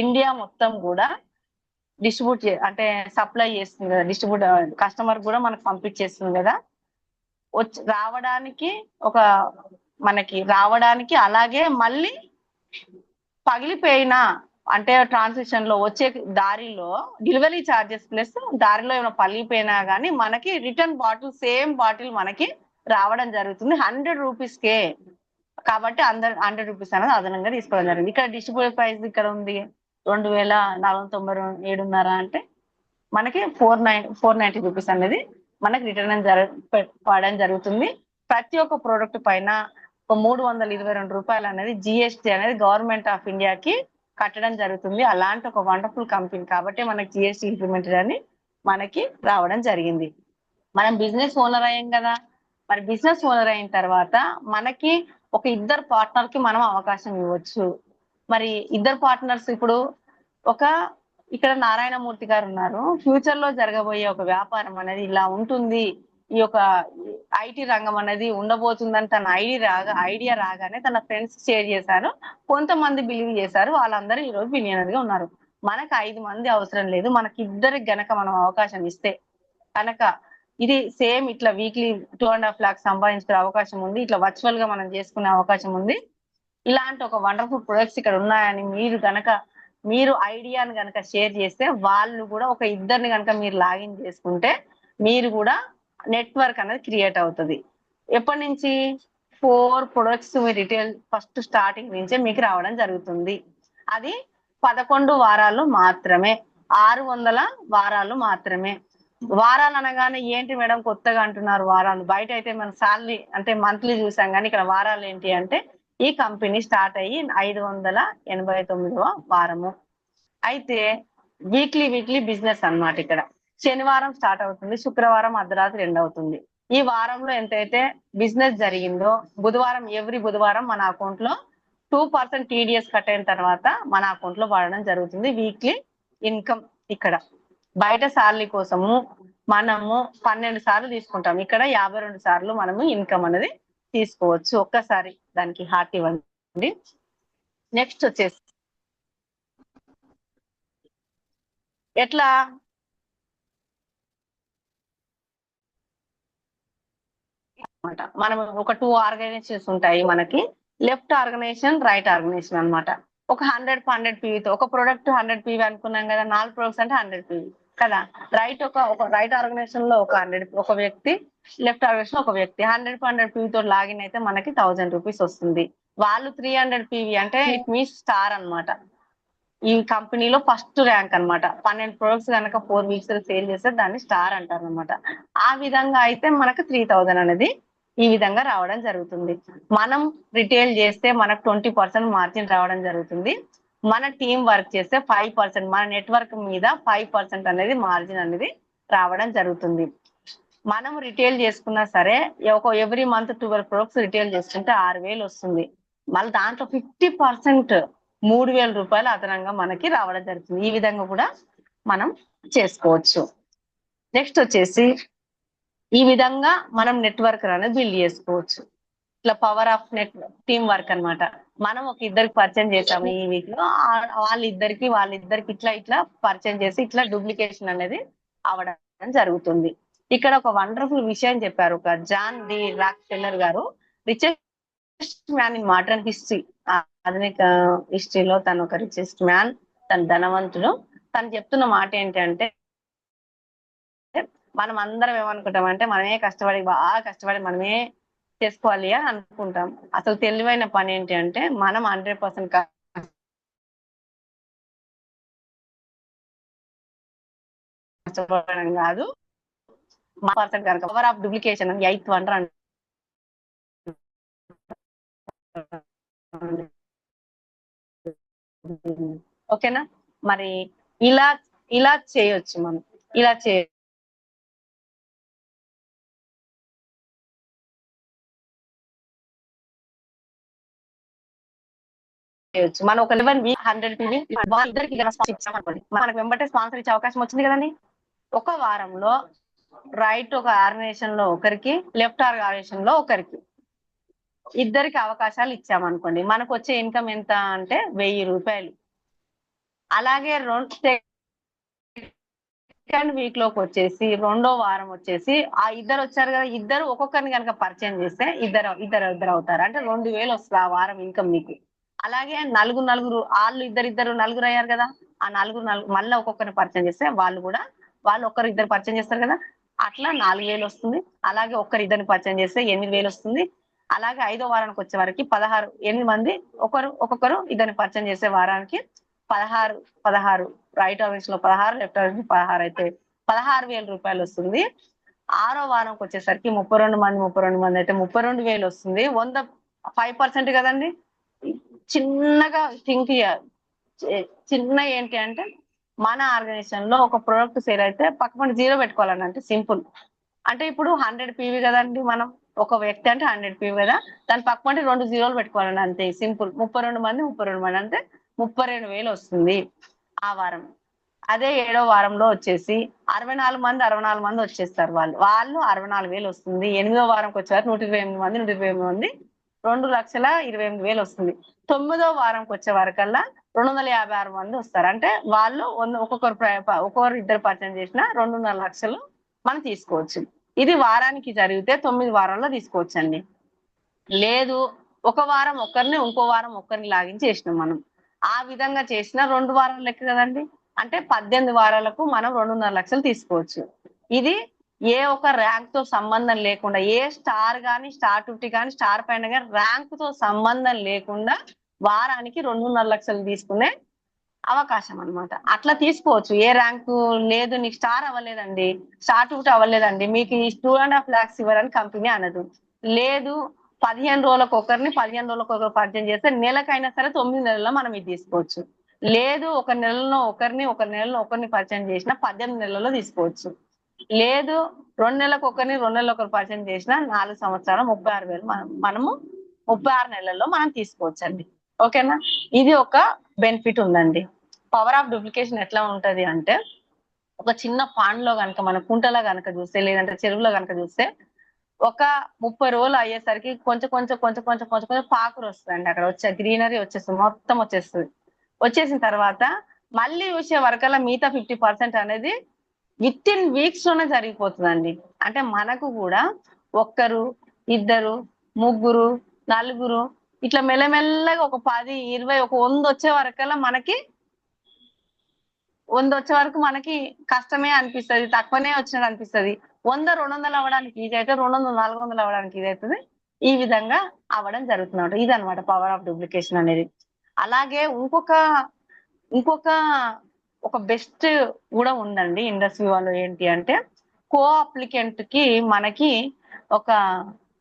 ఇండియా మొత్తం కూడా డిస్ట్రిబ్యూట్ అంటే సప్లై చేస్తుంది కదా, కస్టమర్ కూడా మనకు పంపించేస్తుంది కదా. రావడానికి ఒక మనకి రావడానికి, అలాగే మళ్ళీ పగిలిపోయిన అంటే ట్రాన్సిషన్ లో వచ్చే దారిలో డెలివరీ ఛార్జెస్ ప్లస్ దారిలో ఏమైనా పగిలిపోయినా కానీ మనకి రిటర్న్ బాటిల్ సేమ్ బాటిల్ మనకి రావడం జరుగుతుంది 100 రూపీస్కే. కాబట్టి 100 రూపీస్ అనేది అదనంగా తీసుకోవడం జరిగింది. ఇక్కడ డిస్ట్రిబ్యూటర్ ప్రైస్ ఇక్కడ ఉంది 2497.5 అంటే మనకి 490 రూపీస్ అనేది మనకి రిటర్న్ పడడం జరుగుతుంది. ప్రతి ఒక్క ప్రోడక్ట్ పైన ఒక 322 రూపాయలు అనేది జిఎస్టీ అనేది గవర్నమెంట్ ఆఫ్ ఇండియాకి కట్టడం జరుగుతుంది. అలాంటి ఒక వండర్ఫుల్ కంపెనీ కాబట్టి మనకి జిఎస్టీ ఇంప్లిమెంటెడ్ అని మనకి రావడం జరిగింది. మనం బిజినెస్ ఓనర్ అయ్యాం కదా, మరి బిజినెస్ ఓనర్ అయిన తర్వాత మనకి ఒక ఇద్దరు పార్ట్నర్ కి మనం అవకాశం ఇవ్వచ్చు. మరి ఇద్దరు పార్ట్నర్స్ ఇప్పుడు ఒక ఇక్కడ నారాయణమూర్తి గారు ఉన్నారు, ఫ్యూచర్ లో జరగబోయే ఒక వ్యాపారం అనేది ఇలా ఉంటుంది, ఈ యొక్క ఐటీ రంగం అనేది ఉండబోతుందని తన ఐడియా రాగానే తన ఫ్రెండ్స్ షేర్ చేశారు, కొంతమంది బిలీవ్ చేశారు, వాళ్ళందరూ ఈ రోజు బిలియనర్ గా ఉన్నారు. మనకు 5 మంది అవసరం లేదు, మనకి ఇద్దరికి గనక మనం అవకాశం ఇస్తే కనుక ఇది సేమ్ ఇట్లా వీక్లీ 2.5 lakhs సంపాదించుకునే అవకాశం ఉంది, ఇట్లా వర్చువల్ గా మనం చేసుకునే అవకాశం ఉంది. ఇలాంటి ఒక వండర్ఫుల్ ప్రొడక్ట్స్ ఇక్కడ ఉన్నాయని మీరు ఐడియాని కనుక షేర్ చేస్తే వాళ్ళు కూడా ఒక ఇద్దరిని కనుక మీరు లాగిన్ చేసుకుంటే మీరు కూడా నెట్వర్క్ అనేది క్రియేట్ అవుతుంది. ఎప్పటి నుంచి 4 ప్రొడక్ట్స్ మీ రిటైల్ ఫస్ట్ స్టార్టింగ్ నుంచే మీకు రావడం జరుగుతుంది. అది 11 వారాలు మాత్రమే, 600 వారాలు మాత్రమే. వారాలు అనగానే ఏంటి మేడం కొత్తగా అంటున్నారు వారాలు, బయట అయితే మన సాలరీ అంటే మంత్లీ చూసాం కానీ ఇక్కడ వారాలు ఏంటి అంటే ఈ కంపెనీ స్టార్ట్ అయ్యి 589వ వారము. అయితే వీక్లీ బిజినెస్ అన్నమాట. ఇక్కడ శనివారం స్టార్ట్ అవుతుంది, శుక్రవారం అర్ధరాత్రి ఎండ్ అవుతుంది. ఈ వారంలో ఎంతైతే బిజినెస్ జరిగిందో ఎవ్రీ బుధవారం మన అకౌంట్ లో 2% టీడీఎస్ కట్ అయిన తర్వాత మన అకౌంట్ లో పడడం జరుగుతుంది వీక్లీ ఇన్కమ్. ఇక్కడ బయట సాలరీ కోసము మనము 12 సార్లు తీసుకుంటాం, ఇక్కడ 52 సార్లు మనము ఇన్కమ్ అనేది తీసుకోవచ్చు. ఒక్కసారి దానికి హార్ట్ ఇవ్వండి. నెక్స్ట్ వచ్చేసి ఎట్లా మనం ఒక 2 ఆర్గనైజేషన్స్ ఉంటాయి మనకి, లెఫ్ట్ ఆర్గనైజేషన్ రైట్ ఆర్గనైజేషన్ అన్నమాట. ఒక 100 పీవీతో ఒక ప్రొడక్ట్ 100 పీవీ అనుకున్నాం కదా, 4 ప్రొడక్ట్స్ అంటే 100 పీవీ కదా. ఒక రైట్ ఆర్గనైజేషన్ లో ఒక వ్యక్తి, లెఫ్ట్ ఆర్గనైజేషన్ ఒక వ్యక్తి 100 పీవీతో లాగిన్ అయితే మనకి 1000 రూపీస్ వస్తుంది. వాళ్ళు 300 పీవీ అంటే ఇట్ మీన్స్ స్టార్ అన్నమాట. ఈ కంపెనీలో ఫస్ట్ ర్యాంక్ అన్నమాట. 12 ప్రొడక్ట్స్ కనుక 4 వీక్స్ సేల్ చేస్తే దాన్ని స్టార్ అంటారు అనమాట. ఆ విధంగా అయితే మనకు 3000 అనేది ఈ విధంగా రావడం జరుగుతుంది. మనం రిటైల్ చేస్తే మనకు 20% మార్జిన్ రావడం జరుగుతుంది. మన టీం వర్క్ చేస్తే 5%, మన నెట్వర్క్ మీద 5% అనేది మార్జిన్ అనేది రావడం జరుగుతుంది. మనం రిటైల్ చేసుకున్నా సరే ఎవ్రీ మంత్ 12 ప్రొడక్ట్స్ రిటైల్ చేసుకుంటే 6000 వస్తుంది. మళ్ళీ దాంట్లో 50% 3000 రూపాయలు అదనంగా మనకి రావడం జరుగుతుంది. ఈ విధంగా కూడా మనం చేసుకోవచ్చు. నెక్స్ట్ వచ్చేసి ఈ విధంగా మనం నెట్వర్క్ అనేది బిల్డ్ చేసుకోవచ్చు. ఇట్లా పవర్ ఆఫ్ టీమ్ వర్క్ అన్నమాట. మనం ఒక ఇద్దరికి పరిచయం చేసాము ఈ వీక్ లో, వాళ్ళిద్దరికి ఇట్లా పరిచయం చేసి ఇట్లా డూప్లికేషన్ అనేది అవడం జరుగుతుంది. ఇక్కడ ఒక వండర్ఫుల్ విషయం చెప్పారు, ఒక జాన్ డి రాక్ ఫెల్లర్ గారు, richest man in modern history, ఆధునిక హిస్టరీలో తను ఒక రిచెస్ట్ మ్యాన్, తన ధనవంతుడు. తను చెప్తున్న మాట ఏంటంటే మనం అందరం ఏమనుకుంటామంటే మనమే బాగా కష్టపడి మనమే చేసుకోవాలి అని అనుకుంటాం. అసలు తెలివైన పని ఏంటి అంటే మనం 100% కష్టపడడం కాదు, power of duplication 8th wonder ఓకేనా. మరి ఇలా చేయొచ్చు, మనం ఇలా చేయొచ్చు. మనం ఒక 11 వీక్ 100 పీవీ వాళ్ళిద్దరికి మనకు వెంబటే స్పాన్సర్ ఇచ్చే అవకాశం వచ్చింది కదండి. ఒక వారంలో రైట్ ఒక ఆర్గనైజేషన్ లో ఒకరికి, లెఫ్ట్ ఆర్గనైజేషన్ లో ఒకరికి, ఇద్దరికి అవకాశాలు ఇచ్చామనుకోండి, మనకు వచ్చే ఇన్కమ్ ఎంత అంటే 1000 రూపాయలు. అలాగే సెకండ్ వీక్ లోకి వచ్చేసి రెండో వారం వచ్చేసి ఆ ఇద్దరు వచ్చారు కదా, ఇద్దరు ఒక్కొక్కరిని కనుక పరిచయం చేస్తే ఇద్దరు అవుతారు. అంటే 2000 వస్తుంది ఆ వారం ఇన్కమ్ మీకు. అలాగే నలుగురు వాళ్ళు ఇద్దరు నలుగురు అయ్యారు కదా, ఆ నలుగురు మళ్ళీ ఒక్కొక్కరిని పరిచయం చేస్తే వాళ్ళు ఒక్కరు ఇద్దరు పరిచయం చేస్తారు కదా, అట్లా 4000 వస్తుంది. అలాగే ఇద్దరిని పరిచయం చేస్తే 8000 వస్తుంది. అలాగే 5వ వారానికి వచ్చే వరకు 8 మంది ఒక్కొక్కరు ఇద్దరిని పరిచయం చేసే వారానికి 16 రైట్ ఆఫీస్ లో 16, లెఫ్ట్ ఆఫీస్ లో 16 అయితే 16,000 రూపాయలు వస్తుంది. 6వ వారంకి వచ్చేసరికి 32 మంది అయితే 32,000 వస్తుంది. 5% కదండి. చిన్నగా థింక్ చిన్న ఏంటి అంటే మన ఆర్గనైజేషన్ లో ఒక ప్రొడక్ట్ సేల్ అయితే పక్కన 0 పెట్టుకోవాలని, అంటే సింపుల్. అంటే ఇప్పుడు 100 పీవీ కదండి, మనం ఒక వ్యక్తి అంటే 100 పీవీ కదా, దాని పక్కన 2 జీరోలు పెట్టుకోవాలని, అంతే సింపుల్. 32 మంది అంటే 32,000 వస్తుంది ఆ వారం. అదే 7వ వారంలో వచ్చేసి 64 మంది వచ్చేస్తారు. వాళ్ళు 64,000 వస్తుంది. 8వ వారంకి వచ్చేవారు 128 మంది 2,28,000 వస్తుంది. 9వ వారంకి వచ్చే వరకల్లా 256 మంది వస్తారు. అంటే వాళ్ళు ఒక్కొక్కరు ఇద్దరు పరిచయం చేసిన 2.5 లక్షలు మనం తీసుకోవచ్చు. ఇది వారానికి జరిగితే 9 వారాల్లో తీసుకోవచ్చండి. లేదు ఒక వారం ఒక్కరిని ఇంకో వారం ఒక్కరిని లాగిన్ చేసినాం మనం, ఆ విధంగా చేసిన 2 వారాలు లెక్క కదండి. అంటే 18 వారాలకు మనం 2.5 లక్షలు తీసుకోవచ్చు. ఇది ఏ ఒక ర్యాంక్ తో సంబంధం లేకుండా, ఏ స్టార్ గాని, స్టార్ 50 గాని, స్టార్ పైన గాని ర్యాంక్ తో సంబంధం లేకుండా వారానికి 2.5 లక్షలు తీసుకునే అవకాశం అన్నమాట. అట్లా తీసుకోవచ్చు. ఏ ర్యాంకు లేదు, నీకు స్టార్ అవ్వలేదండి, స్టార్ 50 అవ్వలేదండి, మీకు ఈ 2.5 lakhs ఇవ్వరని కంపెనీ అనదు. లేదు 15 రోజులకు ఒకరిని 15 రోజులకు ఒకరు పరిచయం చేస్తే నెలకైనా సరే 9 నెలల్లో మనం ఇది తీసుకోవచ్చు. లేదు ఒక నెలలో ఒకరిని పరిచయం చేసిన 18 నెలల్లో తీసుకోవచ్చు. లేదు 2 నెలలకు ఒకరిని 2 నెలలకు ఒకరు పరిచయం చేసిన 4 సంవత్సరాలు 36,000 మనము 36 నెలల్లో మనం తీసుకోవచ్చు అండి. ఓకేనా. ఇది ఒక బెనిఫిట్ ఉందండి. పవర్ ఆఫ్ డూప్లికేషన్ ఎట్లా ఉంటది అంటే, ఒక చిన్న పాండ్ లో కనుక మన కుంటలో కనుక చూస్తే, లేదంటే చెరువులో కనుక చూస్తే, ఒక 30 రోజులు అయ్యేసరికి కొంచెం పాకురు వస్తుందండి. అక్కడ వచ్చే గ్రీనరీ వచ్చేస్తుంది, మొత్తం వచ్చేసిన తర్వాత మళ్ళీ చూసే వరకల్లా మిగతా 50% అనేది విత్ ఇన్ వీక్స్ లోనే జరిగిపోతుందండి. అంటే మనకు కూడా ఒక్కరు, ఇద్దరు, ముగ్గురు, నలుగురు ఇట్లా మెల్లమెల్లగా ఒక 10, 20, ఒక 100 వచ్చే వరకల్లా మనకి కష్టమే అనిపిస్తుంది, తక్కువనే వచ్చినట్టు అనిపిస్తుంది. 100, 200 అవ్వడానికి ఈజీ అయితే 200, 400 అవ్వడానికి ఈజీ అవుతుంది. ఈ విధంగా అవ్వడం జరుగుతున్నమాట. ఇది అనమాట పవర్ ఆఫ్ డూప్లికేషన్ అనేది. అలాగే ఇంకొక ఒక బెస్ట్ కూడా ఉందండి ఇండస్ట్రీ వాళ్ళు. ఏంటి అంటే, కో అప్లికెంట్ కి మనకి ఒక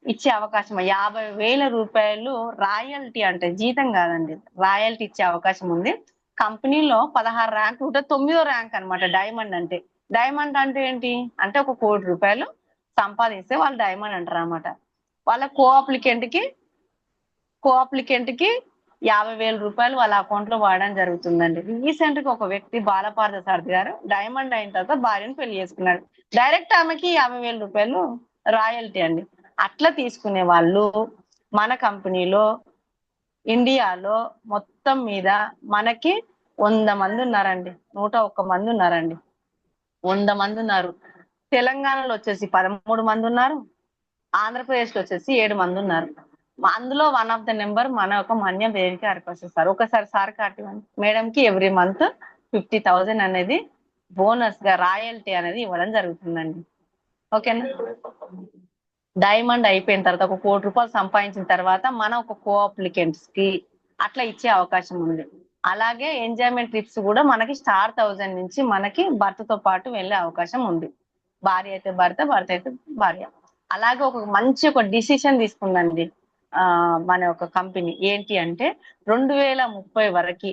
ఇచ్చే అవకాశం 50,000 రూపాయలు రాయల్టీ, అంటే జీతం కాదండి, రాయల్టీ ఇచ్చే అవకాశం ఉంది. కంపెనీలో 16 ర్యాంక్ ఉంటే 9వ ర్యాంక్ అనమాట డైమండ్ అంటే. డైమండ్ అంటే ఏంటి అంటే, 1 కోటి రూపాయలు సంపాదిస్తే వాళ్ళు డైమండ్ అంటారు అనమాట. వాళ్ళ కో అప్లికెంట్ కి 50,000 రూపాయలు వాళ్ళ అకౌంట్ లో వాడడం జరుగుతుందండి. రీసెంట్ గా ఒక వ్యక్తి బాలపార్థ సారథి గారు డైమండ్ అయిన తర్వాత భార్యను పెళ్లి చేసుకున్నాడు. డైరెక్ట్ ఆమెకి 50,000 రూపాయలు రాయల్టీ అండి. అట్లా తీసుకునే వాళ్ళు మన కంపెనీలో ఇండియాలో మొత్తం మీద మనకి 100 మంది ఉన్నారండి. 101 మంది ఉన్నారండి. 100 మంది ఉన్నారు. తెలంగాణలో వచ్చేసి 13 మంది ఉన్నారు. ఆంధ్రప్రదేశ్ లో వచ్చేసి 7 మంది ఉన్నారు. అందులో వన్ ఆఫ్ ద నెంబర్ మన ఒక మన్యం దేవికి వస్తారు. ఒకసారి సార్ కాటి మేడం కి ఎవ్రీ మంత్ 50,000 అనేది బోనస్ గా రాయల్టీ అనేది ఇవ్వడం జరుగుతుందండి. ఓకేనా. డైమండ్ అయిపోయిన తర్వాత 1 కోటి రూపాయలు సంపాదించిన తర్వాత మన ఒక కో అప్లికెంట్స్ కి అట్లా ఇచ్చే అవకాశం ఉంది. అలాగే ఎంజాయ్మెంట్ ట్రిప్స్ కూడా మనకి స్టార్ 1000 నుంచి మనకి భర్తతో పాటు వెళ్ళే అవకాశం ఉంది. భార్య అయితే భర్త అయితే భార్య. అలాగే ఒక డిసిషన్ తీసుకుందండి మన ఒక కంపెనీ. ఏంటి అంటే 2030 వరకు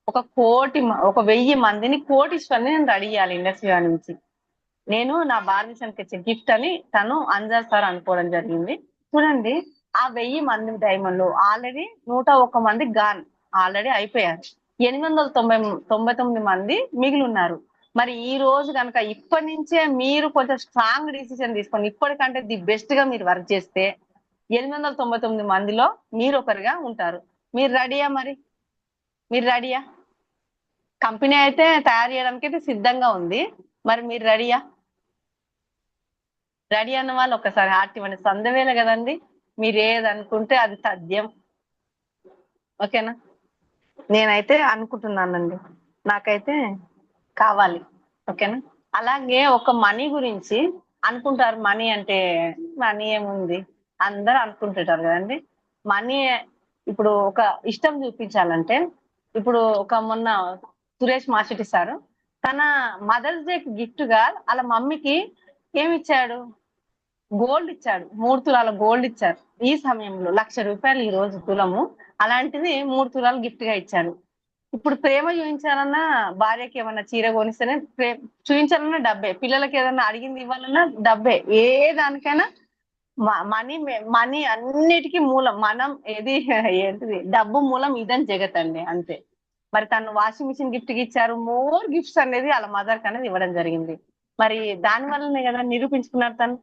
1,000 మందిని కోటీశ్వరుని నేను రెడీ చేయాలి ఇండస్ట్రీ నుంచి. నేను నా భారతదేశానికి ఇచ్చే గిఫ్ట్ అని తను అంజాద్ సార్ అనుకోవడం జరిగింది. చూడండి, ఆ 1000 మంది డైమండ్లు ఆల్రెడీ 101 మంది గాన్ ఆల్రెడీ అయిపోయారు. 899 మంది మిగిలి ఉన్నారు. మరి ఈ రోజు కనుక ఇప్పటి నుంచే మీరు కొంచెం స్ట్రాంగ్ డిసిషన్ తీసుకొని ఇప్పటికంటే ది బెస్ట్ గా మీరు వర్క్ చేస్తే 899 మందిలో మీరు ఒకరిగా ఉంటారు. మీరు రెడీయా? మీరు రెడీయా? కంపెనీ అయితే తయారు చేయడానికి అయితే సిద్ధంగా ఉంది. మరి మీరు రెడీయా? రెడీ అన్న వాళ్ళు ఒకసారి హార్ట్ ఇవ్వండి. సందవేళ కదండి, మీరు ఏది అనుకుంటే అది సాధ్యం. ఓకేనా? నేనైతే అనుకుంటున్నానండి, నాకైతే కావాలి. ఓకేనా? అలాగే ఒక మనీ గురించి అనుకుంటారు. మనీ అంటే మనీ ఏముంది, అందరూ అనుకుంటుంటారు కదండి. మనీ ఇప్పుడు ఒక ఇష్టం చూపించాలంటే, ఇప్పుడు ఒక మొన్న సురేష్ మాస్టర్ సారు తన మదర్స్ డే గిఫ్ట్ గా వాళ్ళ మమ్మీకి ఏమి ఇచ్చాడు? గోల్డ్ ఇచ్చాడు. 3 తులాల గోల్డ్ ఇచ్చారు. ఈ సమయంలో ₹1,00,000 ఈ రోజు తులము. అలాంటిది 3 తులాలు గిఫ్ట్ గా ఇచ్చాడు. ఇప్పుడు ప్రేమ చూపించాలన్నా, భార్యకి ఏమన్నా చీర కొనిస్తేనే చూపించాలన్నా డబ్బే, పిల్లలకి ఏదన్నా అడిగింది ఇవ్వాలన్నా డబ్బే. ఏ దానికైనా మనీ మనీ అన్నిటికీ మూలం. మనం ఏది ఏంటిది, డబ్బు మూలం ఇదని జగత్ అండి, అంతే. మరి తను వాషింగ్ మిషన్ గిఫ్ట్ కి ఇచ్చారు. మోర్ గిఫ్ట్స్ అనేది వాళ్ళ మదర్ కి అనేది ఇవ్వడం జరిగింది. మరి దాని వల్లనే కదా నిరూపించుకున్నారు తను.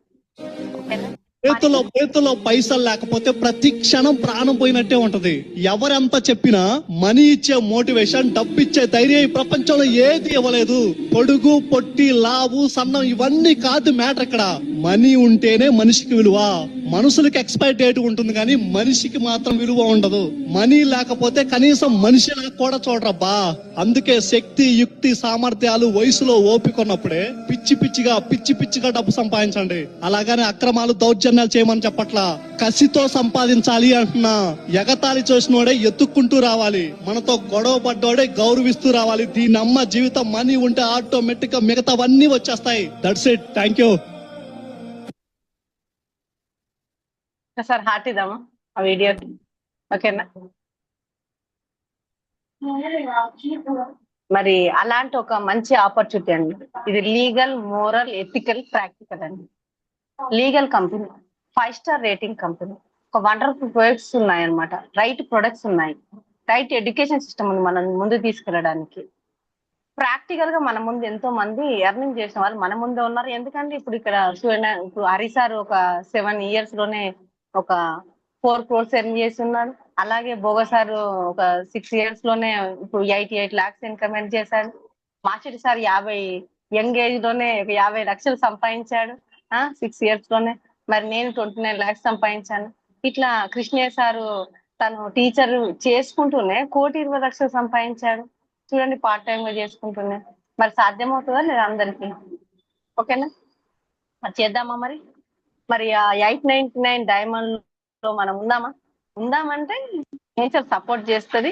ఓకేనా? చేతిలో పైసలు లేకపోతే ప్రతి క్షణం ప్రాణం పోయినట్టే ఉంటది. ఎవరెంత చెప్పినా మనీ ఇచ్చే మోటివేషన్, డబ్బు ఇచ్చే ధైర్యం ఈ ప్రపంచంలో ఏది ఇవ్వలేదు. పొడుగు పొట్టి లావు సన్నం ఇవన్నీ కాదు మ్యాటర్. ఇక్కడ మనీ ఉంటేనే మనిషికి విలువ. మనుషులకి ఎక్స్పైర్ డేట్ ఉంటుంది కానీ మనిషికి మాత్రం విలువ ఉండదు. మనీ లేకపోతే కనీసం మనిషిలా కూడా చూడరబ్బా. అందుకే శక్తి, యుక్తి, సామర్థ్యాలు, వయసులో ఓపిక ఉన్నప్పుడే పిచ్చి పిచ్చిగా డబ్బు సంపాదించండి. అలాగనే అక్రమాలు, దౌర్జన్యాలు చేయమని చెప్పట్లా. కసితో సంపాదించాలి అంటున్నా. ఎగతాళి చేసినోడే ఎత్తుక్కుంటూ రావాలి. మనతో గొడవ పడ్డోడే గౌరవిస్తూ రావాలి. దీని అమ్మ జీవితం. మనీ ఉంటే ఆటోమేటిక్ గా మిగతావన్నీ వచ్చేస్తాయి. That's it. Thank you. ఒకసారి హార్ట్ ఇద్దామా ఆ వీడియోకి? ఓకేనా? మరి అలాంటి ఒక మంచి ఆపర్చునిటీ అండి ఇది. లీగల్, మోరల్, ఎథికల్, ప్రాక్టికల్ అండి. Legal company, 5 star rating company, ఒక వండర్ఫుల్ ప్రొడక్ట్స్ ఉన్నాయన్నమాట. రైట్ ప్రొడక్ట్స్ ఉన్నాయి, రైట్ ఎడ్యుకేషన్ సిస్టమ్ ఉంది మనం ముందు తీసుకెళ్ళడానికి. ప్రాక్టికల్ గా మన ముందు ఎంతో మంది ఎర్నింగ్ చేసిన వాళ్ళు మన ముందే ఉన్నారు. ఎందుకంటే ఇప్పుడు ఇక్కడ ఇప్పుడు హరి సార్ ఒక 7 years లోనే ఒక 4 crores ఎర్న్ చేస్తున్నాడు. అలాగే భోగ సార్ ఒక 6 years లోనే ఇప్పుడు 88 lakhs ఇన్కమ్ ఎర్న్ చేశాడు. మాస్టర్ సార్ 50 యంగ్ ఏజ్ లోనే 50 లక్షలు సంపాదించాడు 6 years లోనే. మరి నేను 29 lakhs సంపాదించాను. ఇట్లా కృష్ణయ్య సారు తను టీచర్ చేసుకుంటూనే 1,20,00,000 సంపాదించాడు. చూడండి, పార్ట్ టైం గా చేసుకుంటున్నా. మరి సాధ్యమవుతుందా లేదా అందరికి? ఓకేనా? మరి చేద్దామా మరి? మరి ఆ 899 డైమండ్ లో మనం ఉందామంటే నేచర్ సపోర్ట్ చేస్తుంది.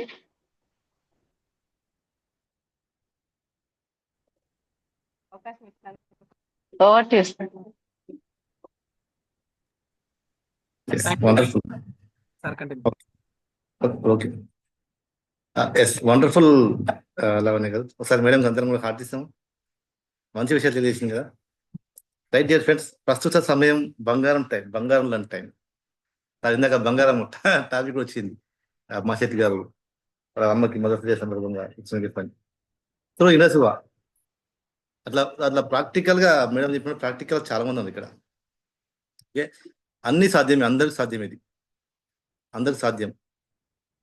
అవకాశం ఇస్తాను. ఓకే, ఎస్ వండర్ఫుల్ లవణ్య గారు. ఒకసారి మేడం అందరం కూడా హార్ట్ ఇస్తాం. మంచి విషయాలు తెలియజేసింది కదా. రైట్ డియర్ ఫ్రెండ్స్, ప్రస్తుత సమయం బంగారం లాంటి టైం. అది ఇందాక బంగారం టాపిక్ వచ్చింది. మా శెట్టి గారు అమ్మకి మొదటి డే సందర్భంగా ఇచ్చిన చెప్పండి. సో ఇనసువ అట్లా ప్రాక్టికల్ గా మేడం చెప్పిన ప్రాక్టికల్ చాలా మంది ఉంది ఇక్కడ. ఓకే, అన్ని సాధ్యమే, అందరికి సాధ్యం. ఇది అందరికి సాధ్యం.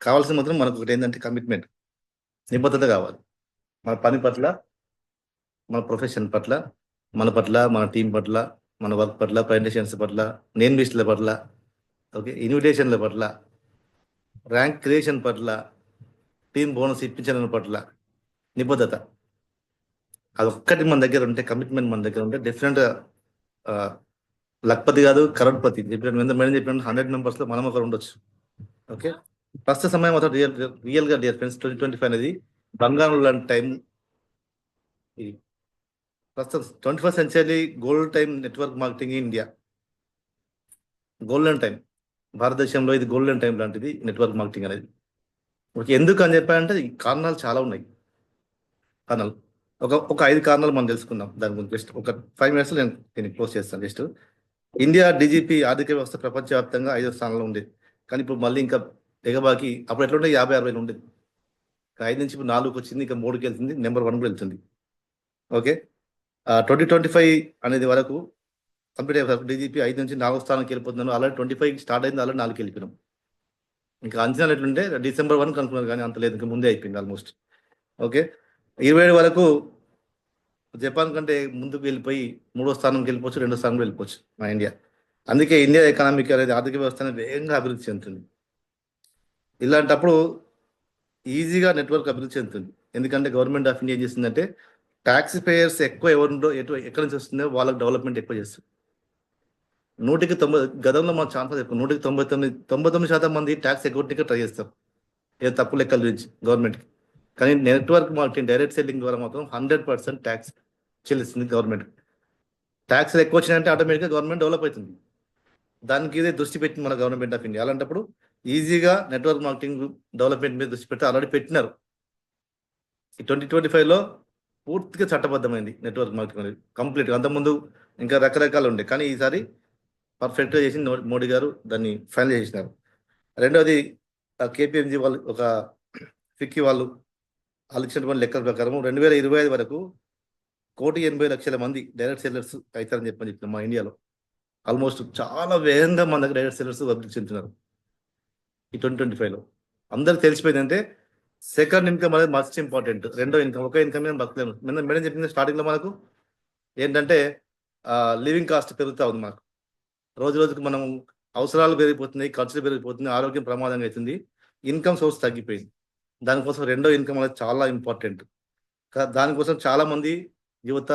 కావాల్సిన మాత్రం మనకు ఒకటి ఏంటంటే కమిట్మెంట్, నిబద్ధత కావాలి. మన పని పట్ల, మన ప్రొఫెషన్ పట్ల, మన పట్ల, మన టీం పట్ల, మన వర్క్ పట్ల, ప్రజెంటేషన్స్ పట్ల, నేమ్ లిస్టుల పట్ల, ఓకే, ఇన్విటేషన్ల పట్ల, ర్యాంక్ క్రియేషన్ పట్ల, టీం బోనస్ ఇప్పించడం పట్ల నిబద్ధత. అదొక్కటి మన దగ్గర ఉంటే, కమిట్మెంట్ మన దగ్గర ఉంటే డెఫినెట్గా లక్పతి కాదు కరోడ్పతి చెప్పినట్టు మేడం చెప్పినట్టు 100 members లో మనం ఒకరు ఉండొచ్చు. ఓకే, ప్రస్తుత సమయం మాత్రం రియల్గా డియర్ ఫ్రెండ్స్ 2025 అనేది బంగారం లాంటి టైం. ఇది ప్రస్తుతం 21st century gold time network marketing in India. Golden time భారతదేశంలో, ఇది గోల్డెన్ టైం లాంటిది నెట్వర్క్ మార్కెటింగ్ అనేది. ఓకే, ఎందుకు అని చెప్పాలంటే కారణాలు చాలా ఉన్నాయి. కారణాలు ఒక 5 కారణాలు మనం తెలుసుకుందాం. దాని గురించి జస్ట్ ఒక 5 minutes నేను దీన్ని క్లోజ్ చేస్తాను. జస్ట్ ఇండియా డిజిపి ఆర్థిక వ్యవస్థ ప్రపంచవ్యాప్తంగా 5వ స్థానంలో ఉండేది. కానీ ఇప్పుడు మళ్ళీ ఇంకా ఎగబాకి, అప్పుడు ఎట్లా ఉంటే 50-60 ఉండేది. 5 నుంచి ఇప్పుడు 4కి వచ్చింది, ఇంకా 3కి వెళ్తుంది, నెంబర్ 1 కూడా వెళ్తుంది. ఓకే, 2025 అనేది వరకు కంప్లీట్ అయ్యే డీజీపీ 5 నుంచి 4వ స్థానానికి వెళ్ళిపోతున్నాను. అలాగే 25 స్టార్ట్ అయింది, అలాగే 4కి వెళ్ళిపోయినాం. ఇంకా అంచనాలు ఎట్లుంటే December 1 కనుక్కున్నారు, కానీ అంత లేదు, ఇంకా ముందే అయిపోయింది ఆల్మోస్ట్. ఓకే, 27 వరకు జపాన్ కంటే ముందుకు వెళ్ళిపోయి 3వ స్థానంకి వెళ్ళిపోవచ్చు, 2వ స్థానంకి వెళ్ళిపోవచ్చు మన ఇండియా. అందుకే ఇండియా ఎకనామిక్ అనేది ఆర్థిక వ్యవస్థ అనేది వేగంగా అభివృద్ధి చెందుతుంది. ఇలాంటప్పుడు ఈజీగా నెట్వర్క్ అభివృద్ధి చెందుతుంది. ఎందుకంటే గవర్నమెంట్ ఆఫ్ ఇండియా ఏం చేస్తుందంటే ట్యాక్స్ పేయర్స్ ఎక్కువ ఎవరుండో ఎక్కడి నుంచి వస్తుందో వాళ్ళకి డెవలప్మెంట్ ఎక్కువ చేస్తుంది. 100% గతంలో మన ఛాన్సెస్ ఎక్కువ 99% మంది ట్యాక్స్ ఎగ్గొట్టడానికి ట్రై చేస్తారు ఏదో తప్పు లెక్కల గురించి గవర్నమెంట్కి. కానీ నెట్వర్క్ మార్కెటింగ్ డైరెక్ట్ సెల్లింగ్ ద్వారా మాత్రం 100% ట్యాక్స్ చెల్లిస్తుంది గవర్నమెంట్. ట్యాక్స్ ఎక్కువ వచ్చినాయంటే ఆటోమేటిక్గా గవర్నమెంట్ డెవలప్ అవుతుంది. దానికి ఇదే దృష్టి పెట్టింది మన గవర్నమెంట్ ఆఫ్ ఇండియా. అలాంటప్పుడు ఈజీగా నెట్వర్క్ మార్కెటింగ్ డెవలప్మెంట్ మీద దృష్టి పెట్టి ఆల్రెడీ పెట్టినారు. ఈ 2025లో పూర్తిగా చట్టబద్ధమైంది నెట్వర్క్ మార్కెటింగ్ అనేది కంప్లీట్గా. అంతకుముందు ఇంకా రకరకాలు ఉండే, కానీ ఈసారి పర్ఫెక్ట్గా చేసి మోడీ గారు దాన్ని ఫైనల్ చేసినారు. రెండవది KPMG వాళ్ళు ఒక ఫిక్కీ వాళ్ళు ఇచ్చినటువంటి లెక్కల ప్రకారం 2025 వరకు 1,80,00,000 మంది డైరెక్ట్ సెల్లర్స్ అవుతారని చెప్పిన మా ఇండియాలో ఆల్మోస్ట్ చాలా వేగంగా మన దగ్గర డైరెక్ట్ సెల్లర్స్ అభివృద్ధి చెందుతున్నారు. ఈ 2025లో అందరికి తెలిసిపోయింది అంటే సెకండ్ ఇన్కమ్ అనేది మస్ట్ ఇంపార్టెంట్. రెండో ఇన్కమ్, ఒక ఇన్కమ్ మీద బతకలేము. మేడం చెప్పింది స్టార్టింగ్లో మనకు ఏంటంటే లివింగ్ కాస్ట్ పెరుగుతూ ఉంది. మనకు రోజు రోజుకి మనం అవసరాలు పెరిగిపోతున్నాయి, ఖర్చులు పెరిగిపోతున్నాయి, ఆరోగ్యం ప్రమాదంగా అవుతుంది, ఇన్కమ్ సోర్స్ తగ్గిపోయింది. దానికోసం రెండో ఇన్కమ్ అనేది చాలా ఇంపార్టెంట్. దానికోసం చాలా మంది యువత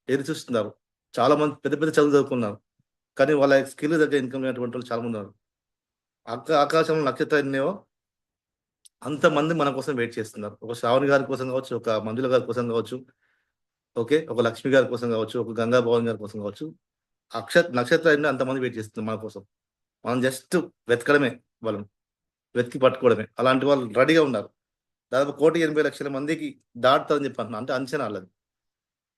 ఎదురు చూస్తున్నారు. చాలా మంది పెద్ద పెద్ద చదువు చదువుకున్నారు, కానీ వాళ్ళ స్కిల్ దగ్గర ఇన్కమ్ లేనటువంటి వాళ్ళు చాలా మంది ఉన్నారు. ఆకాశంలో నక్షత్రం ఎన్నో అంతమంది మన కోసం వెయిట్ చేస్తున్నారు. ఒక శ్రావణి గారి కోసం కావచ్చు, ఒక మంజుల గారి కోసం కావచ్చు, ఓకే, ఒక లక్ష్మి గారి కోసం కావచ్చు, ఒక గంగా భవన్ గారి కోసం కావచ్చు, నక్షత్రాన్ని అంతమంది వెయిట్ చేస్తున్నారు మన కోసం. మనం జస్ట్ వెతకడమే, వాళ్ళని వెతికి పట్టుకోవడమే. అలాంటి వాళ్ళు రెడీగా ఉన్నారు. దాదాపు 1,80,00,000 మందికి దాటుతారని చెప్పి అంటున్నా. అంటే అంచనా వాళ్ళది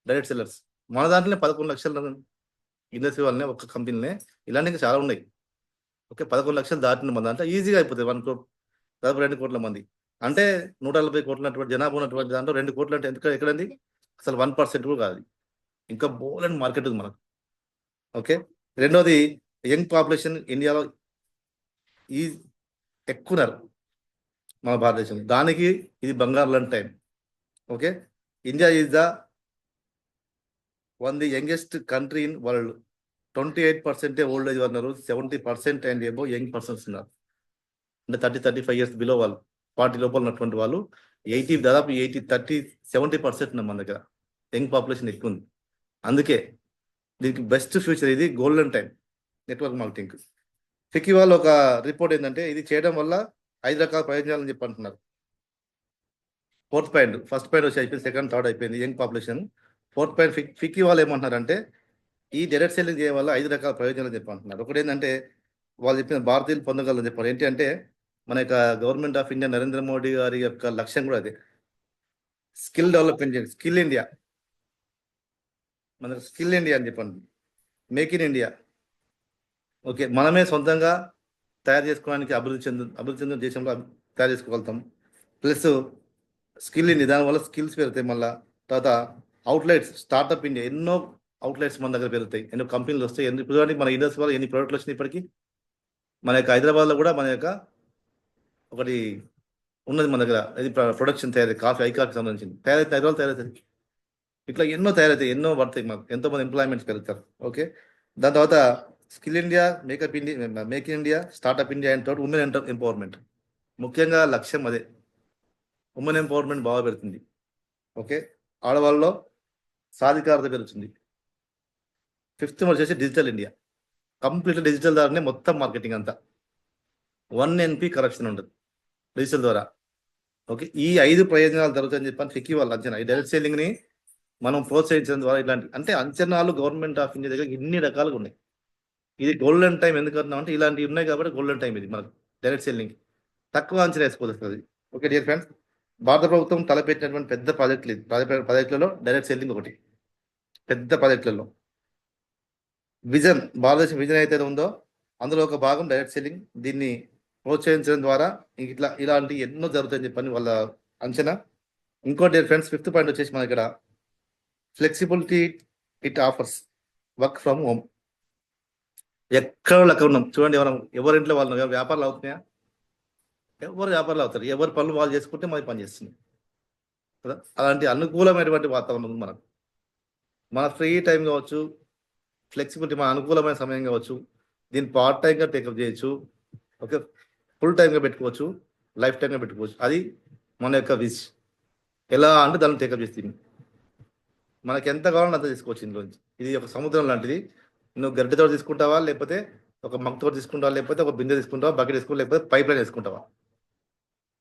డైరెక్ట్ సెల్లర్స్. మన దాంట్లోనే 11 లక్షల ఇండస్ట్రీ వాళ్ళనే ఒక కంపెనీనే ఇలాంటివి చాలా ఉన్నాయి. ఓకే, 11 లక్షలు దాటిన మన దాంట్లో ఈజీగా అయిపోతుంది. 1 crore, దాదాపు 2 కోట్ల మంది. అంటే 140 కోట్ల జనాభా ఉన్నటువంటి దాంట్లో 2 కోట్లు అంటే ఎక్కడండి? అసలు 1% కూడా కాదు. ఇంకా బోలెండ్ మార్కెట్ ఉంది మనకు. ఓకే, రెండోది యంగ్ పాపులేషన్ ఇండియాలో ఎక్కువన్నారు మన భారతదేశంలో. దానికి ఇది బంగారు లాంటి time. Okay, India is the youngest country in world. 28% old age ఉన్నారు, 70% అండ్ ఎబో యంగ్ పర్సన్స్ ఉన్నారు. అంటే 30-35 ఇయర్స్ బిలో వాళ్ళు, 40 లోపల ఉన్నటువంటి వాళ్ళు దాదాపు 70% ఉన్నారు మన దగ్గర. యంగ్ పాపులేషన్ ఎక్కువ ఉంది. అందుకే దీనికి బెస్ట్ ఫ్యూచర్, ఇది golden time network marketing. FICCI వాళ్ళు ఒక రిపోర్ట్ ఏంటంటే ఇది చేయడం వల్ల 5 రకాల ప్రయోజనాలని చెప్పి అంటున్నారు. 4th పాయింట్, ఫస్ట్ పాయింట్ వచ్చి అయిపోయింది, సెకండ్ థర్డ్ అయిపోయింది young population. 4th point FICCI వాళ్ళు ఏమంటున్నారంటే ఈ డైరెక్ట్ సెల్లింగ్ చేయడం వల్ల 5 రకాల ప్రయోజనాలు చెప్పి అంటున్నారు. ఒకటి ఏంటంటే వాళ్ళు చెప్పిన భారతీయులు పొందగలని చెప్పారు. ఏంటి అంటే మన యొక్క government of India Narendra Modi గారి యొక్క లక్ష్యం కూడా అదే, స్కిల్ డెవలప్మెంట్ చేయండి, స్కిల్ ఇండియా, మన స్కిల్ ఇండియా అని చెప్పండి, మేక్ ఇన్ ఇండియా. ఓకే, మనమే సొంతంగా తయారు చేసుకోవడానికి అభివృద్ధి చెందిన దేశంలో తయారు చేసుకోగలుగుతాం. ప్లస్ స్కిల్ ఇండియా, దానివల్ల స్కిల్స్ పెరుగుతాయి. మళ్ళీ తర్వాత అవుట్లెట్స్, స్టార్ట్అప్ ఇండియా, ఎన్నో అవుట్లెట్స్ మన దగ్గర పెరుగుతాయి, ఎన్నో కంపెనీలు వస్తాయి. ఇప్పుడు మన ఇండస్ట్రీ వల్ల ఎన్ని ప్రోడక్ట్లు వచ్చినాయి ఇప్పటికీ. మన యొక్క హైదరాబాద్లో కూడా మన యొక్క ఒకటి ఉన్నది మన దగ్గర, ఇది ప్రొడక్షన్ తయారీ, ఐ కాఫీ సంబంధించింది తయారైతే హైదరాబాద్ తయారవుతుంది. ఇట్లా ఎన్నో తయారవుతాయి, ఎన్నో పడతాయి, మాకు ఎంతో మంది ఎంప్లాయ్మెంట్స్ పెరుగుతారు. ఓకే, దాని తర్వాత skill India, make in India, startup India and తర్వాత ఉమెన్ ఎంపవర్మెంట్. ముఖ్యంగా లక్ష్యం అదే, ఉమెన్ ఎంపవర్మెంట్ బాగా పెడుతుంది. ఓకే, ఆడవాళ్ళలో సాధికారత పెరుగుతుంది. 5th వచ్చేసి డిజిటల్ ఇండియా, కంప్లీట్ డిజిటల్ ద్వారానే మొత్తం మార్కెటింగ్ అంతా, 1 NP కరప్షన్ ఉండదు డిజిటల్ ద్వారా. ఓకే, ఈ 5 ప్రయోజనాలు జరుగుతాయని చెప్పని ఫిక్కీ వాళ్ళు అంచనా. ఈ డైరెక్ట్ సెల్లింగ్ని మనం ప్రోత్సహించడం ద్వారా ఇలాంటి అంటే అంచనాలు గవర్నమెంట్ ఆఫ్ ఇండియా దగ్గర ఇన్ని రకాలుగా ఉన్నాయి. ఇది గోల్డెన్ టైం ఎందుకంటున్నాం అంటే ఇలాంటివి ఉన్నాయి కాబట్టి గోల్డెన్ టైం ఇది మనకు డైరెక్ట్ సెల్లింగ్. తక్కువ అంచనా వేసుకోవచ్చు. ఓకే డియర్ ఫ్రెండ్స్, భారత ప్రభుత్వం తలపెట్టినటువంటి పెద్ద ప్రాజెక్టులలో డైరెక్ట్ సెల్లింగ్ ఒకటి. పెద్ద ప్రాజెక్టులలో భారతదేశం విజన్ అయితే ఉందో అందులో ఒక భాగం డైరెక్ట్ సెల్లింగ్. దీన్ని ప్రోత్సహించడం ద్వారా ఇలాంటి ఎన్నో జరుగుతాయని చెప్పని వాళ్ళ అంచనా. ఇంకోటి డియర్ ఫ్రెండ్స్, 5th పాయింట్ వచ్చేసి మన ఇక్కడ flexibility it offers, work from home. ఎక్కడ ఉన్నాం చూడండి, ఎవరింట్లో వాళ్ళు వ్యాపారాలు అవుతున్నాయా? ఎవరు వ్యాపారాలు అవుతారు, ఎవరు పనులు వాళ్ళు చేసుకుంటే మనకి పని చేస్తుంది కదా. అలాంటి అనుకూలమైనటువంటి వాతావరణం ఉంది మనకు. మన ఫ్రీ టైం కావచ్చు, ఫ్లెక్సిబిలిటీ, మన అనుకూలమైన సమయం కావచ్చు, దీన్ని పార్ట్ టైంగా టేకప్ చేయొచ్చు. ఓకే, ఫుల్ టైంగా పెట్టుకోవచ్చు, లైఫ్ టైంగా పెట్టుకోవచ్చు. అది మన యొక్క విష్. ఎలా అంటే దాన్ని టేకప్ చేస్తుంది. మనకి ఎంత కావాలంటే అంత తీసుకోవచ్చు ఇందులోంచి. ఇది ఒక సముద్రం లాంటిది. నువ్వు గరిటెతో తీసుకుంటావా, లేకపోతే ఒక మగ్గుతో తీసుకుంటావా, లేకపోతే ఒక బిందె తీసుకుంటావా, బకెట్ తీసుకుంటావా, లేకపోతే పైప్ లైన్ వేసుకుంటావా,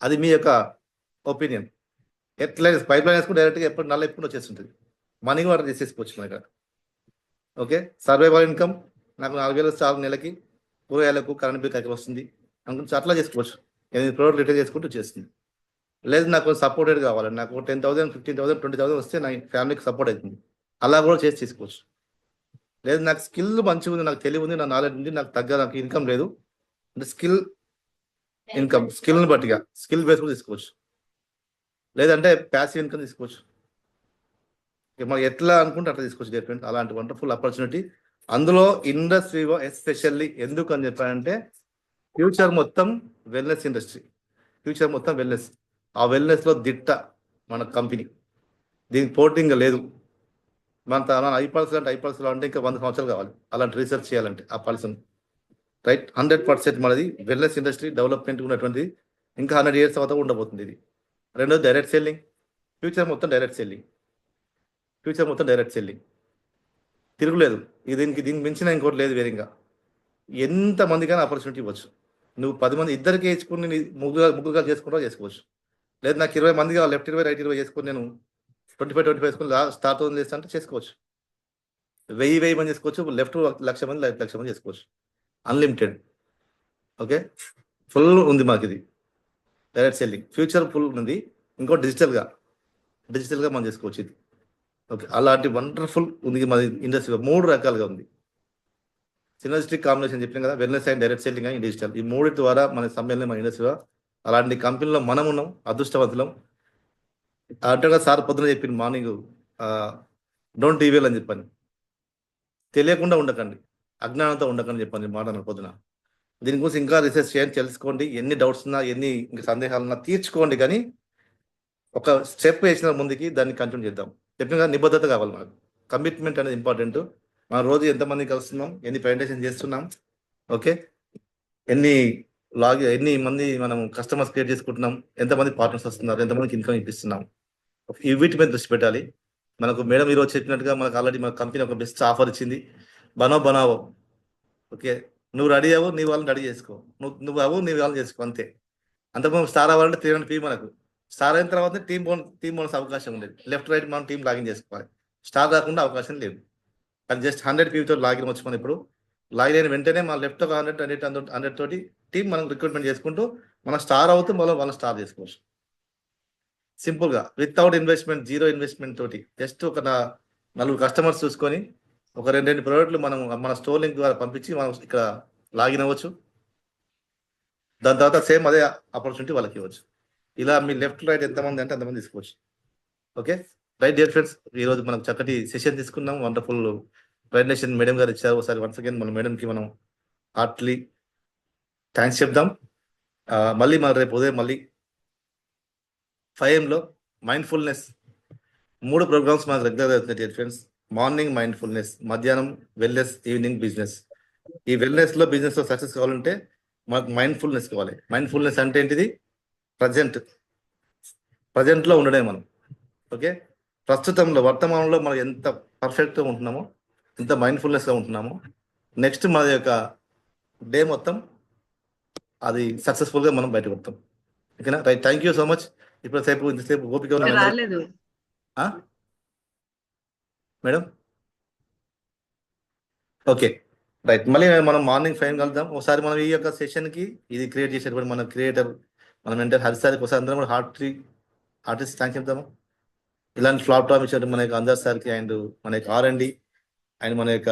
అది మీ యొక్క ఒపీనియన్. ఎట్లా పైప్ లైన్ వేసుకుంటే డైరెక్ట్గా ఎప్పుడు నల్ల ఎప్పుడు వచ్చేస్తుంటుంది. మనీ కూడా తీసేసుకోవచ్చు మన ఇక్కడ. ఓకే, సర్వైవల్ ఇన్కమ్ నాకు 4,000 చాలు నెలకి, కూరగాయలకు కరెంట్ బిల్ కట్టి వస్తుంది అనుకుంటే అట్లా చేసుకోవచ్చు. 8 ప్రోడక్ట్ రిటైల్ చేసుకుంటూ చేస్తుంది. లేదు నాకు సపోర్టెడ్ కావాలి, నాకు 10,000, 15,000, 20,000 వస్తే నా ఫ్యామిలీకి సపోర్ట్ అవుతుంది, అలా కూడా చేసి తీసుకోవచ్చు. లేదు నాకు స్కిల్ మంచిగా ఉంది, నాకు తెలివి ఉంది, నా నాలెడ్జ్ ఉంది, నాకు తగ్గ నాకు ఇన్కమ్ లేదు అంటే స్కిల్ ఇన్కమ్, స్కిల్ని బట్టిగా స్కిల్ బేస్ కూడా తీసుకోవచ్చు. లేదంటే ప్యాసివ్ ఇన్కమ్ తీసుకోవచ్చు. మనం ఎట్లా అనుకుంటే అట్లా తీసుకోవచ్చు. డిఫరెంట్ అలాంటి వండర్ఫుల్ ఆపర్చునిటీ. అందులో ఇండస్ట్రీ ఎస్పెషల్లీ ఎందుకు అని చెప్పారంటే ఫ్యూచర్ మొత్తం వెల్నెస్ ఇండస్ట్రీ, ఫ్యూచర్ మొత్తం వెల్నెస్. ఆ వెల్నెస్లో దిట్ట మన కంపెనీ, దీనికి పోర్టింగ్ లేదు. మన ఐపల్స్ అంటే ఇంకా 100 సంవత్సరాలు కావాలి అలాంటి రీసెర్చ్ చేయాలంటే ఆ పల్సన్. రైట్, 100% మనది వెల్నెస్ ఇండస్ట్రీ డెవలప్మెంట్ ఉన్నటువంటిది. ఇంకా 100 years తర్వాత ఉండబోతుంది ఇది. రెండోది డైరెక్ట్ సెల్లింగ్. ఫ్యూచర్ మొత్తం డైరెక్ట్ సెల్లింగ్, ఫ్యూచర్ మొత్తం డైరెక్ట్ సెల్లింగ్, తిరుగులేదు. దీనికి మించిన ఇంకోటి లేదు వేరేగా. ఎంతమందికైనా ఆపర్చునిటీ ఇవ్వచ్చు. నువ్వు 10 మంది ఇద్దరికి వేసుకుని ముగ్గురుగా చేసుకుంటావు చేసుకోవచ్చు. లేదు నాకు 20 మందిగా లెఫ్ట్ 20 రైట్ 20 చేసుకుని నేను 25 వేసుకుని స్టార్ట్ చేస్తా అంటే చేసుకోవచ్చు. 1000 మంది చేసుకోవచ్చు, లెఫ్ట్ 1,00,000 మంది, 1,00,000 మంది చేసుకోవచ్చు. అన్లిమిటెడ్. ఓకే, ఫుల్ ఉంది మాకు ఇది డైరెక్ట్ సెల్లింగ్. ఫ్యూచర్ ఫుల్ ఉంది. ఇంకో డిజిటల్గా మనం చేసుకోవచ్చు ఇది. ఓకే, అలాంటి వండర్ఫుల్ ఉంది మన ఇండస్ట్రీలో. 3 రకాలుగా ఉంది. సినర్జిస్టిక్ కాంబినేషన్ చెప్పిన కదా, wellness and direct selling and digital, ఈ 3 ద్వారా మన సమ్మేళనం మన ఇండస్ట్రీలో. అలాంటి కంపెనీలో మనం ఉన్నాం, అదృష్టవంతులం. అంటే సార్ పొద్దున చెప్పింది మార్నింగ్, డోంట్ ఈవెల్ అని చెప్పాను. తెలియకుండా ఉండకండి, అజ్ఞానంతో ఉండకండి చెప్పండి మాట నా పొద్దున. దీని గురించి ఇంకా రీసెర్చ్ చేయండి, తెలుసుకోండి. ఎన్ని డౌట్స్ ఉన్నా, ఎన్ని సందేహాలు ఉన్నా తీర్చుకోండి. కానీ ఒక స్టెప్ వేసిన ముందుకి దాన్ని కంటిన్యూ చేద్దాం. చెప్పిన నిబద్ధత కావాలి మనకు. కమిట్మెంట్ అనేది ఇంపార్టెంట్. మనం రోజు ఎంతమంది కలుస్తున్నాం, ఎన్ని ప్రెజెంటేషన్ చేస్తున్నాం, ఓకే, ఎన్ని మంది మనం కస్టమర్స్ క్రియేట్ చేసుకుంటున్నాం, ఎంతమంది పార్ట్నర్స్ వస్తున్నారు, ఎంతమందికి ఇన్కమ్ ఇప్పిస్తున్నాం, వీటి మీద దృష్టి పెట్టాలి. మనకు మేడం ఈరోజు చెప్పినట్టుగా మనకు ఆల్రెడీ మన కంపెనీ ఒక బెస్ట్ ఆఫర్ ఇచ్చింది, బనావో. ఓకే, నువ్వు రెడీ అవ్వు, నీ వాళ్ళని రెడీ చేసుకో, నువ్వు అవ్వు, నీ వాళ్ళని చేసుకో, అంతే. అంతకుముందు స్టార్ అవ్వాలంటే 300 ఫీ మనకు. స్టార్ అయిన తర్వాత టీమ్ బోనస్ అవకాశం ఉండేది. లెఫ్ట్ రైట్ మనం టీం లాగిన్ చేసుకోవాలి. స్టార్ రాకుండా అవకాశం లేదు. కానీ జస్ట్ 100 ఫీతో లాగిన్ వచ్చు. మనం ఇప్పుడు లాగిన్ అయిన వెంటనే మన లెఫ్ట్ ఒక 100 తోటి టీం మనం రిక్రూట్మెంట్ చేసుకుంటూ మనం స్టార్ అవుతూ మనం స్టార్ చేసుకోవచ్చు. సింపుల్గా, వితౌట్ ఇన్వెస్ట్మెంట్, జీరో ఇన్వెస్ట్మెంట్ తోటి జస్ట్ ఒక 4 కస్టమర్స్ చూసుకొని ఒక 2 ప్రోడక్ట్లు మనం మన స్టోర్ లింక్ ద్వారా పంపించి మనం ఇక్కడ లాగిన్ అవ్వచ్చు. దాని తర్వాత సేమ్ అదే ఆపర్చునిటీ వాళ్ళకి ఇవ్వచ్చు. ఇలా మీ లెఫ్ట్ రైట్ ఎంతమంది అంటే అంతమంది తీసుకోవచ్చు. ఓకే, రైట్ డియర్ ఫ్రెండ్స్, ఈరోజు మనం చక్కటి సెషన్ తీసుకున్నాం. వండర్ఫుల్ ప్రెజెంటేషన్ మేడం గారు ఇచ్చారు. ఒకసారి వన్స్ అగైన్ మన మేడంకి మనం హార్ట్లీ థ్యాంక్స్ చెప్దాం. మళ్ళీ మన రేపు ఉదయం మళ్ళీ 5 AM మైండ్ఫుల్నెస్ 3 ప్రోగ్రామ్స్ మనకు రెగ్యులర్ అవుతుంది డియర్ ఫ్రెండ్స్. మార్నింగ్ మైండ్ఫుల్నెస్, మధ్యాహ్నం వెల్నెస్, ఈవినింగ్ బిజినెస్. ఈ వెల్నెస్లో బిజినెస్లో సక్సెస్ కావాలంటే మనకు మైండ్ఫుల్నెస్ కావాలి. మైండ్ఫుల్నెస్ అంటే ఏంటిది? ప్రజెంట్లో ఉండడే మనం. ఓకే, ప్రస్తుతంలో వర్తమానంలో మనం ఎంత పర్ఫెక్ట్గా ఉంటున్నామో, ఎంత మైండ్ఫుల్నెస్గా ఉంటున్నామో, నెక్స్ట్ మన యొక్క డే మొత్తం అది సక్సెస్ఫుల్గా మనం బయటపడతాం. ఓకేనా, right, thank you so much. ఇంతసేపు ఓపిక రాలేదు మేడం. ఓకే, రైట్, మళ్ళీ మనం మార్నింగ్ 5 కలుద్దాం. ఒకసారి మనం ఈ యొక్క సెషన్కి ఇది క్రియేట్ చేసేటువంటి మన క్రియేటర్, మన మెంటర్ హరిసారికి ఒకసారి అందరం కూడా ఆర్టిస్ట్ థ్యాంక్స్ చెప్తాము. ఇలాంటి ప్లాట్ఫామ్ ఇచ్చినట్టు మన యొక్క అందర్ సార్కి అండ్ మన యొక్క R&D అండ్ మన యొక్క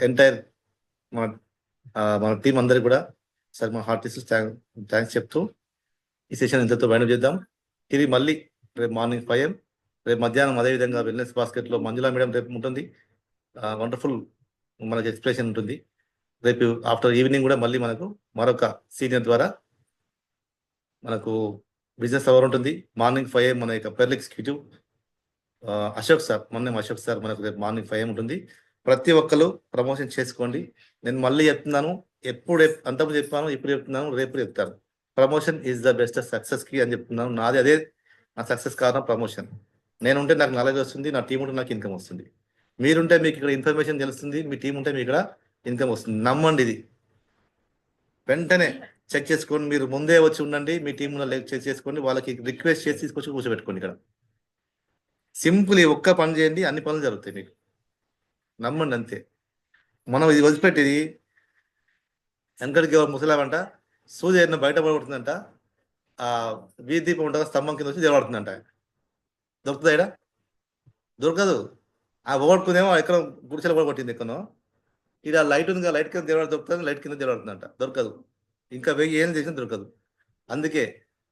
ఎంటైర్ మన టీం అందరికి కూడా సార్ మన ఆర్టిస్ట్ థ్యాంక్స్ చెప్తూ ఈ సెషన్ ఇంతతో వైండప్ చేద్దాం. ఇది మళ్ళీ రేపు మార్నింగ్ 5 AM, రేపు మధ్యాహ్నం అదేవిధంగా వెల్నెస్ బాస్కెట్లో మంజులా మేడం రేపు ఉంటుంది. వండర్ఫుల్ మనకి ఎక్స్ప్రెషన్ ఉంటుంది. రేపు ఆఫ్టర్ ఈవినింగ్ కూడా మళ్ళీ మనకు మరొక సీనియర్ ద్వారా మనకు బిజినెస్ అవర్ ఉంటుంది. మార్నింగ్ 5 AM మన యొక్క pearl executive Ashok sir, Ashok sir మనకు రేపు మార్నింగ్ 5 ఉంటుంది. ప్రతి ఒక్కరు ప్రమోషన్ చేసుకోండి. నేను మళ్ళీ చెప్తున్నాను, అంతకుముందు చెప్పాను, ఇప్పుడు చెప్తున్నాను, రేపు చెప్తాను. Promotion is the best success కి అని చెప్తున్నాను. నాది అదే, నా సక్సెస్ కారణం ప్రమోషన్. నేనుంటే నాకు నాలెడ్జ్ వస్తుంది, నా టీం ఉంటే నాకు ఇన్కమ్ వస్తుంది. మీరుంటే మీకు ఇక్కడ ఇన్ఫర్మేషన్ తెలుస్తుంది, మీ టీం ఉంటే మీకు ఇక్కడ ఇన్కమ్ వస్తుంది. నమ్మండి, ఇది వెంటనే చెక్ చేసుకోండి. మీరు ముందే వచ్చి ఉండండి, మీ టీం చెక్ చేసుకోండి, వాళ్ళకి రిక్వెస్ట్ చేసి తీసుకొచ్చి కూర్చోబెట్టుకోండి. ఇక్కడ సింపుల్, ఈ ఒక్క పని చేయండి, అన్ని పనులు జరుగుతాయి మీకు. నమ్మండి అంతే. మనం ఇది వదిలిపెట్టేది, వెనకడికి ముసలామంట సూర్య బయట పడబడుతుందంట, ఆ వీధి దీపం ఉంటుంది, స్తంభం కింద వచ్చి దేవడుతుందంట. దొరుకుతుందా ఇక్కడ? దొరకదు. ఆ ఓడుకునేమో ఎక్కడ గుడిసెలు కూడా కొట్టింది ఎక్కడో. ఇక్కడ లైట్ ఉంది, లైట్ కింద దేవాడు దొరుకుతుంది, లైట్ కింద దేవాడుతుందంట. దొరకదు. ఇంకా వెయ్యి ఏం చేసినా దొరకదు. అందుకే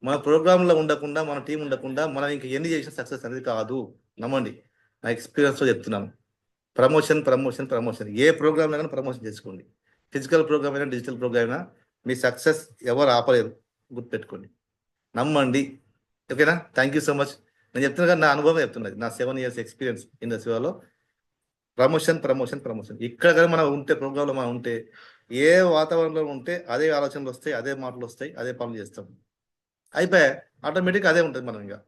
మన ప్రోగ్రాంలో ఉండకుండా, మన టీం ఉండకుండా మనం ఇంకా ఎన్ని చేసిన సక్సెస్ అనేది కాదు. నమ్మండి, నా ఎక్స్పీరియన్స్తో చెప్తున్నాను. Promotion promotion promotion. ఏ ప్రోగ్రామ్ అయినా ప్రమోషన్ చేసుకోండి. ఫిజికల్ ప్రోగ్రామ్ అయినా, డిజిటల్ ప్రోగ్రామ్ అయినా మీ సక్సెస్ ఎవరు ఆపలేరు, గుర్తుపెట్టుకోండి. నమ్మండి. ఓకేనా? Thank you so much. నేను చెప్తున్నా కదా, నా అనుభవం చెప్తున్నది, నా 7 years ఎక్స్పీరియన్స్ ఇండస్ట్రీలో. Promotion promotion promotion. ఇక్కడ కానీ మనం ఉంటే, ప్రోగ్రాంలో మనం ఉంటే, ఏ వాతావరణంలో ఉంటే అదే ఆలోచనలు వస్తాయి, అదే మాటలు వస్తాయి, అదే పనులు చేస్తాం. అయిపోయా, ఆటోమేటిక్గా అదే ఉంటుంది. మనం ఇంకా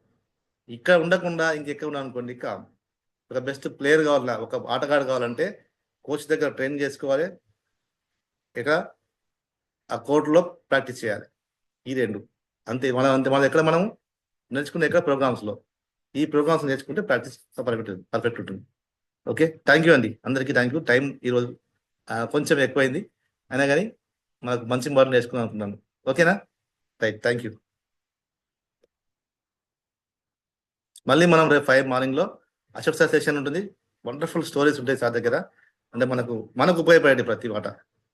ఇక్కడ ఉండకుండా ఇంకెక్కడ ఉన్నాం అనుకోండి, ఇంకా ఒక బెస్ట్ ప్లేయర్ కావాలన్నా, ఒక ఆటగాడు కావాలంటే కోచ్ దగ్గర ట్రైన్ చేసుకోవాలి, ఇక ఆ కోర్టులో ప్రాక్టీస్ చేయాలి. ఈ రెండు అంతే. మన ఎక్కడ మనం నేర్చుకునే ఎక్కడ ప్రోగ్రామ్స్లో. ఈ ప్రోగ్రామ్స్ నేర్చుకుంటే ప్రాక్టీస్ పర్ఫెక్ట్ ఉంటుంది. ఓకే, థ్యాంక్ యూ అండి, అందరికీ థ్యాంక్ యూ. టైం ఈరోజు కొంచెం ఎక్కువైంది, అయినా కానీ మనకు మంచి మార్కులు నేర్చుకుందాం అనుకున్నాను. ఓకేనా? Right, thank you. మళ్ళీ మనం రేపు 5 మార్నింగ్లో అశోక్ సార్ సెషన్ ఉంటుంది. వండర్ఫుల్ స్టోరీస్ ఉంటాయి సార్ దగ్గర. అంటే మనకు ఉపయోగపడండి ప్రతి మాట.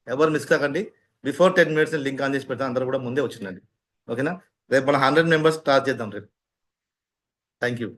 ఎవరు మిస్ కాకండి. బిఫోర్ 10 minutes లింక్ ఆన్ చేసి పెడతాను, అందరూ కూడా ముందే వచ్చిందండి. ఓకేనా? రేపు మనం 100 members స్టార్ట్ చేద్దాం రేపు. Thank you.